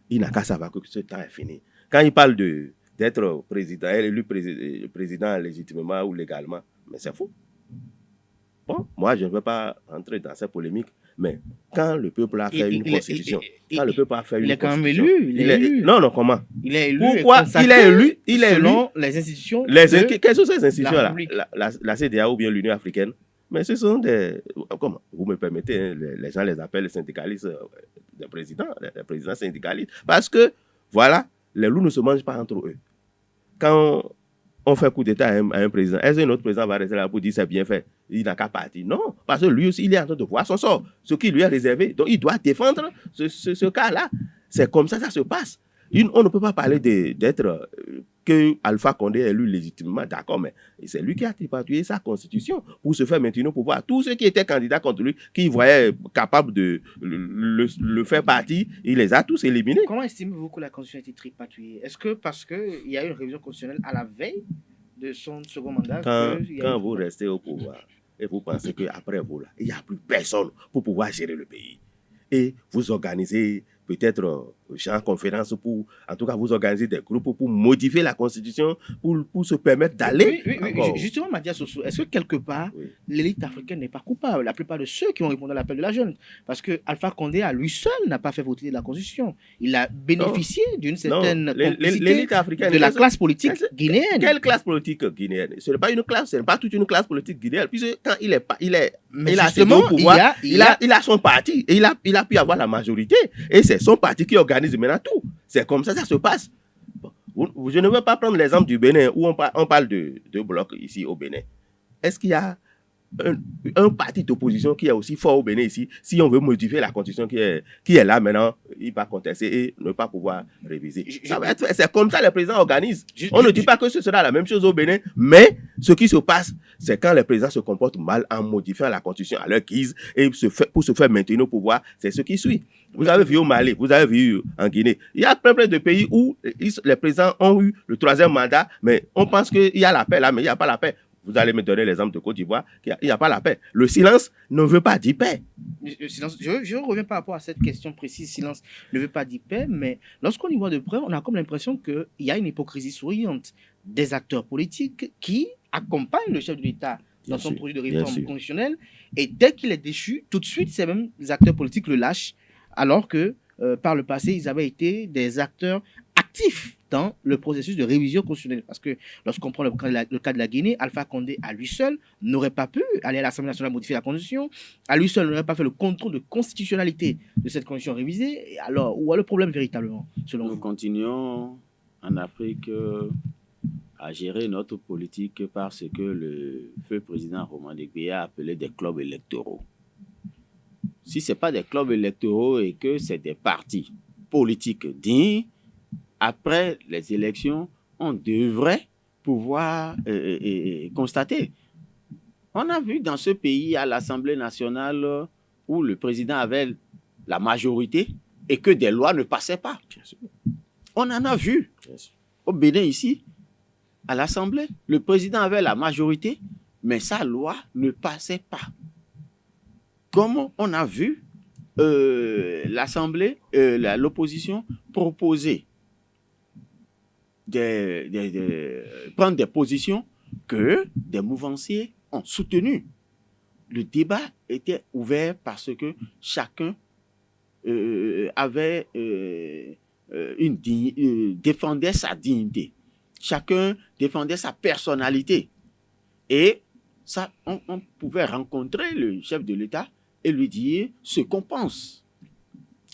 [SPEAKER 6] Il n'a qu'à savoir que ce temps est fini. Quand il parle d'être président, élu président légitimement ou légalement, mais c'est fou. Bon, moi, je ne veux pas entrer dans cette polémique, mais quand le peuple a fait une constitution, il est quand même élu. Non, comment?
[SPEAKER 1] Il est élu.
[SPEAKER 6] Pourquoi il est élu?
[SPEAKER 1] Selon les institutions.
[SPEAKER 6] Quelles sont ces institutions-là? La CEDEAO ou bien l'Union africaine? Mais ce sont comment? Vous me permettez, hein, les gens les appellent les syndicalistes des présidents syndicalistes. Parce que, voilà, les loups ne se mangent pas entre eux. Quand on fait coup d'État à un président, est-ce qu'un autre président va rester là pour dire c'est bien fait? Il n'a qu'à partir. Non, parce que lui aussi, il est en train de voir son sort, ce qui lui est réservé. Donc, il doit défendre ce cas-là. C'est comme ça se passe. On ne peut pas parler d'être que Alpha Condé est élu légitimement, d'accord, mais c'est lui qui a tripatouillé sa constitution pour se faire maintenir au pouvoir. Tous ceux qui étaient candidats contre lui, qui voyaient capable de le faire partie, il les a tous éliminés.
[SPEAKER 1] Comment estimez-vous que la constitution a été tripatouillée? Est-ce que parce qu'il y a eu une révision constitutionnelle à la veille de son second mandat?
[SPEAKER 6] Quand vous restez au pouvoir et vous pensez qu'après vous, là, il n'y a plus personne pour pouvoir gérer le pays, et vous organisez peut-être en conférence en tout cas vous organisez des groupes pour modifier la constitution, pour se permettre d'aller.
[SPEAKER 1] Oui. Justement, Mathias Ossou, est-ce que quelque part, l'élite africaine n'est pas coupable? La plupart de ceux qui ont répondu à l'appel de la jeune, parce que Alpha Condé à lui seul n'a pas fait voter la constitution. Il a bénéficié d'une certaine complicité de la classe politique guinéenne.
[SPEAKER 6] Quelle classe politique guinéenne? Ce n'est pas une classe, ce n'est pas toute une classe politique guinéenne, puisque quand il a accédé au pouvoir, il a son parti, et il a pu avoir la majorité, et c'est son parti qui organise maintenant tout. C'est comme ça se passe. Bon, je ne veux pas prendre l'exemple du Bénin où on parle de blocs ici au Bénin. Est-ce qu'il y a un parti d'opposition qui est aussi fort au Bénin ici? Si on veut modifier la constitution qui est là maintenant, il va contester et ne pas pouvoir réviser. C'est comme ça que les présidents organisent. On ne dit pas que ce sera la même chose au Bénin, mais ce qui se passe, c'est quand les présidents se comportent mal en modifiant la constitution à leur guise et pour se faire maintenir au pouvoir, c'est ce qui suit. Vous avez vu au Mali, vous avez vu en Guinée. Il y a plein de pays où les présidents ont eu le 3e mandat, mais on pense qu'il y a la paix là, mais il n'y a pas la paix. Vous allez me donner l'exemple de Côte d'Ivoire, il n'y a pas la paix. Le silence ne veut pas dire paix.
[SPEAKER 1] Le silence, je reviens par rapport à cette question précise. Silence ne veut pas dire paix, mais lorsqu'on y voit de près, on a comme l'impression qu'il y a une hypocrisie souriante des acteurs politiques qui accompagnent le chef de l'État dans son projet de réforme constitutionnelle. Et dès qu'il est déchu, tout de suite, ces mêmes acteurs politiques le lâchent, alors que par le passé, ils avaient été des acteurs actif dans le processus de révision constitutionnelle. Parce que lorsqu'on prend le cas de la Guinée, Alpha Condé, à lui seul, n'aurait pas pu aller à l'Assemblée nationale modifier la Constitution. À lui seul, n'aurait pas fait le contrôle de constitutionnalité de cette Constitution révisée. Et alors, où est le problème véritablement, selon vous?
[SPEAKER 7] Nous continuons en Afrique à gérer notre politique par ce que le feu président Roman Degbe a appelé des clubs électoraux. Si ce n'est pas des clubs électoraux et que c'est des partis politiques dignes, après les élections, on devrait pouvoir constater. On a vu dans ce pays, à l'Assemblée nationale, où le président avait la majorité et que des lois ne passaient pas. On en a vu. Au Bénin, ici, à l'Assemblée, le président avait la majorité, mais sa loi ne passait pas. Comme on a vu l'Assemblée, l'opposition proposer prendre des positions que des mouvanciers ont soutenues. Le débat était ouvert parce que chacun défendait sa dignité. Chacun défendait sa personnalité. Et ça, on pouvait rencontrer le chef de l'État et lui dire ce qu'on pense.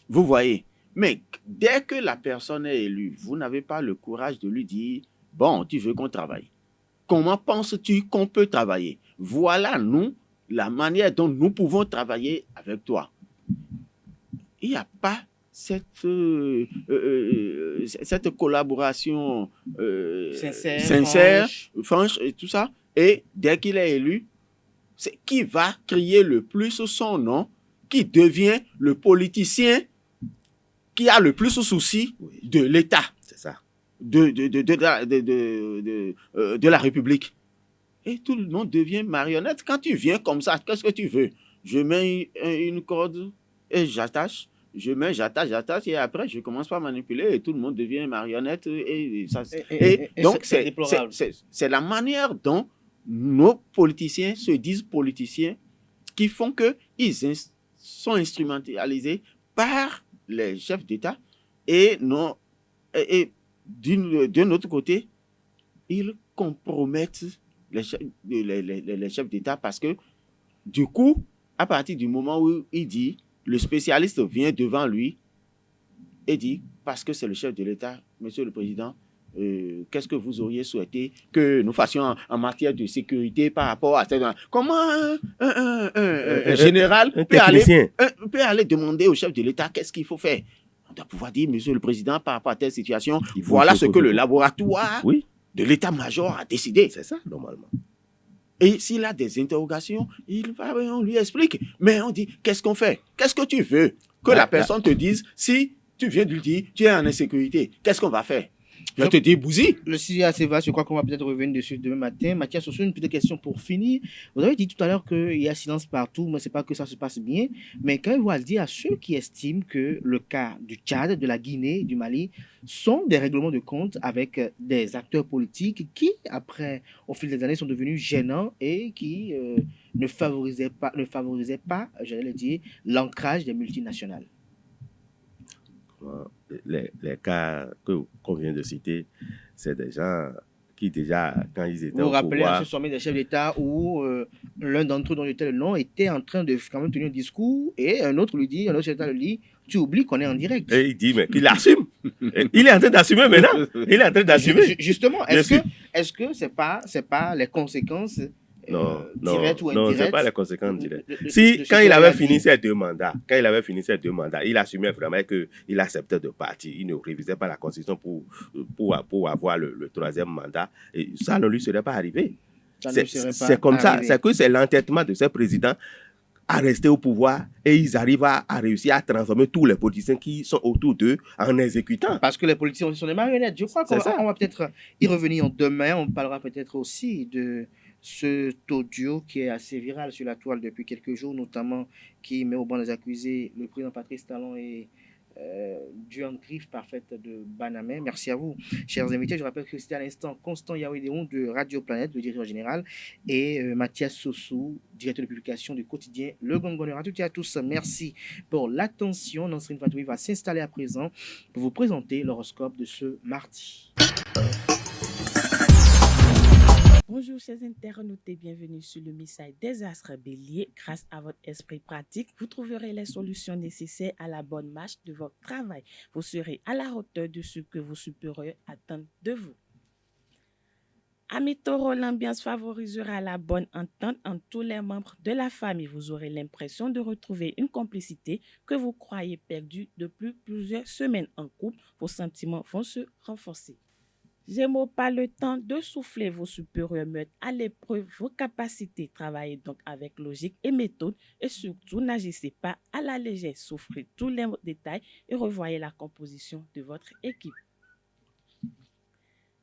[SPEAKER 7] Vous voyez. Mais dès que la personne est élue, vous n'avez pas le courage de lui dire « Bon, tu veux qu'on travaille. Comment penses-tu qu'on peut travailler? Voilà, nous, la manière dont nous pouvons travailler avec toi. » Il n'y a pas cette collaboration sincère, franche et tout ça. Et dès qu'il est élu, c'est qui va crier le plus son nom, qui devient le politicien qui a le plus souci de l'État,
[SPEAKER 6] c'est ça,
[SPEAKER 7] de la République. Et tout le monde devient marionnette. Quand tu viens comme ça, qu'est-ce que tu veux? Je mets une corde et j'attache. J'attache et après je commence par manipuler et tout le monde devient marionnette. Donc c'est la manière dont nos politiciens se disent politiciens qui font qu'ils sont instrumentalisés par les chefs d'État et d'un autre côté, ils compromettent les chefs d'État parce que du coup, à partir du moment où il dit, le spécialiste vient devant lui et dit, parce que c'est le chef de l'État, Monsieur le Président, qu'est-ce que vous auriez souhaité que nous fassions en matière de sécurité par rapport à cette... Comment un général peut aller demander au chef de l'État qu'est-ce qu'il faut faire? On doit pouvoir dire, Monsieur le Président, par rapport à telle situation, voilà ce que le laboratoire de l'État-major a décidé.
[SPEAKER 6] C'est ça, normalement.
[SPEAKER 7] Et s'il a des interrogations, on lui explique. Mais on dit, qu'est-ce qu'on fait? Qu'est-ce que tu veux que la personne te dise? Si tu viens de lui dire, tu es en insécurité, qu'est-ce qu'on va faire? Je te dis, Bouzy.
[SPEAKER 1] Le sujet est assez vaste, je crois qu'on va peut-être revenir dessus demain matin. Mathias, aussi une petite question pour finir. Vous avez dit tout à l'heure qu'il y a silence partout, mais ce n'est pas que ça se passe bien. Mais qu'avez-vous à dire à ceux qui estiment que le cas du Tchad, de la Guinée, du Mali, sont des règlements de compte avec des acteurs politiques qui, après, au fil des années, sont devenus gênants et qui ne favorisaient pas, j'allais dire, l'ancrage des multinationales?
[SPEAKER 6] Les cas qu'on vient de citer, c'est des gens qui déjà, quand ils étaient au pouvoir...
[SPEAKER 1] Vous vous rappelez à ce sommet des chefs d'État où l'un d'entre eux, dont j'étais le nom, était en train de quand même tenir un discours et un autre chef d'État lui dit, tu oublies qu'on est en direct.
[SPEAKER 6] Et il dit, mais qu'il assume. Il est en train d'assumer maintenant. Il est en train d'assumer.
[SPEAKER 1] Justement, est-ce que c'est pas les conséquences directes ou indirectes?
[SPEAKER 6] Non, c'est pas les conséquences directes. Quand il avait fini ses deux mandats, il assumait vraiment qu'il acceptait de partir. Il ne révisait pas la Constitution pour avoir le troisième mandat. Et ça ne lui serait pas arrivé. C'est comme ça. C'est que c'est l'entêtement de ces présidents à rester au pouvoir et ils arrivent à réussir à transformer tous les politiciens qui sont autour d'eux en exécutants.
[SPEAKER 1] Parce que les politiciens sont des marionnettes. Je crois qu'on va peut-être y revenir demain. On parlera peut-être aussi de cet audio qui est assez viral sur la toile depuis quelques jours, notamment qui met au banc des accusés le président Patrice Talon et d'une griffe parfaite de Banamé. Merci à vous, chers invités. Je rappelle que c'était à l'instant Constant Yaouédéon de Radio Planète, le directeur général, et Mathias Sossou, directeur de publication du quotidien Le Gongoneur. À toutes et à tous, merci pour l'attention. Nansrine Fatoui va s'installer à présent pour vous présenter l'horoscope de ce mardi.
[SPEAKER 8] Bonjour chers internautes et bienvenue sur le message des astres béliers. Grâce à votre esprit pratique, vous trouverez les solutions nécessaires à la bonne marche de votre travail. Vous serez à la hauteur de ce que vos supérieurs attendent de vous. Amis taureaux, l'ambiance favorisera la bonne entente entre tous les membres de la famille. Vous aurez l'impression de retrouver une complicité que vous croyez perdue depuis plusieurs semaines en couple. Vos sentiments vont se renforcer. Gémeaux, pas le temps de souffler, vos supérieurs mettent à l'épreuve vos capacités. Travaillez donc avec logique et méthode et surtout n'agissez pas à la légère. Souffrez tous les détails et revoyez la composition de votre équipe.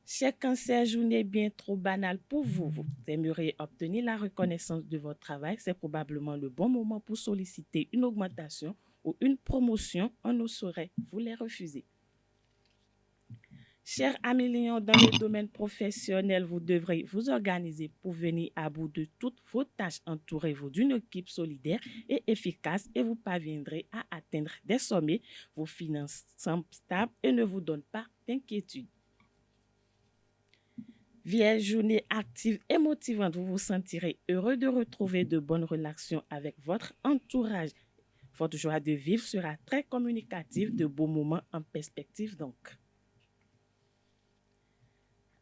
[SPEAKER 8] Cher Cancer, journée bien trop banale pour vous. Vous aimeriez obtenir la reconnaissance de votre travail. C'est probablement le bon moment pour solliciter une augmentation ou une promotion. On ne saurait vous les refuser. Chers amis lions, dans le domaine professionnel, vous devrez vous organiser pour venir à bout de toutes vos tâches. Entourez-vous d'une équipe solidaire et efficace et vous parviendrez à atteindre des sommets. Vos finances semblent stables et ne vous donnent pas d'inquiétude. Vierge, journée active et motivante, vous vous sentirez heureux de retrouver de bonnes relations avec votre entourage. Votre joie de vivre sera très communicative, de beaux moments en perspective donc.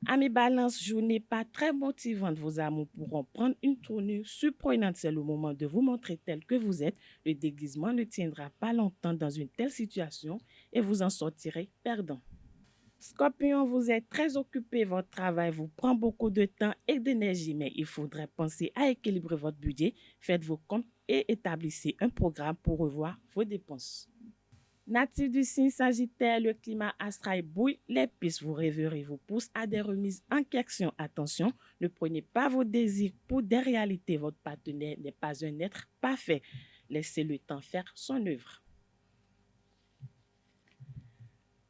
[SPEAKER 8] Amis Balance, journée pas très motivante. Vos amours pourront prendre une tournure surprenante. C'est le moment de vous montrer tel que vous êtes. Le déguisement ne tiendra pas longtemps dans une telle situation et vous en sortirez perdant. Scorpion, vous êtes très occupé. Votre travail vous prend beaucoup de temps et d'énergie, mais il faudrait penser à équilibrer votre budget. Faites vos comptes et établissez un programme pour revoir vos dépenses. Natif du signe Sagittaire, le climat astral bouille les pistes. Vos rêveries vous poussent à des remises en question. Attention, ne prenez pas vos désirs pour des réalités. Votre partenaire n'est pas un être parfait. Laissez le temps faire son œuvre.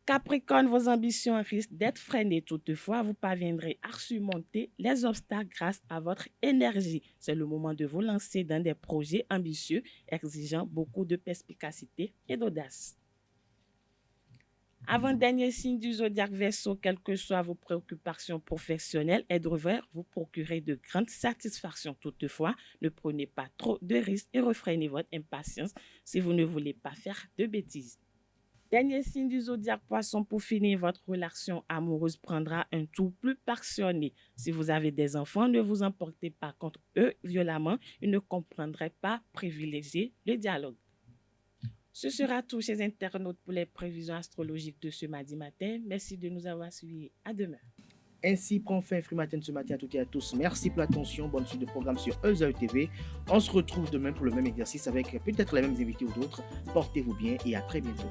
[SPEAKER 8] Capricorne, vos ambitions risquent d'être freinées. Toutefois, vous parviendrez à surmonter les obstacles grâce à votre énergie. C'est le moment de vous lancer dans des projets ambitieux exigeant beaucoup de perspicacité et d'audace. Avant-dernier signe du zodiaque Verseau, quelles que soient vos préoccupations professionnelles, elles devraient vous procurer de grandes satisfactions. Toutefois, ne prenez pas trop de risques et refrénez votre impatience si vous ne voulez pas faire de bêtises. Dernier signe du zodiaque Poisson, pour finir, votre relation amoureuse prendra un tour plus passionné. Si vous avez des enfants, ne vous emportez pas contre eux violemment. Ils ne comprendraient pas, privilégier le dialogue. Ce sera tout, chers internautes, pour les prévisions astrologiques de ce mardi matin. Merci de nous avoir suivis. À demain.
[SPEAKER 1] Ainsi prend fin Free Matin ce matin à toutes et à tous. Merci pour l'attention. Bonne suite de programme sur Elsa TV. On se retrouve demain pour le même exercice avec peut-être les mêmes invités ou d'autres. Portez-vous bien et à très bientôt.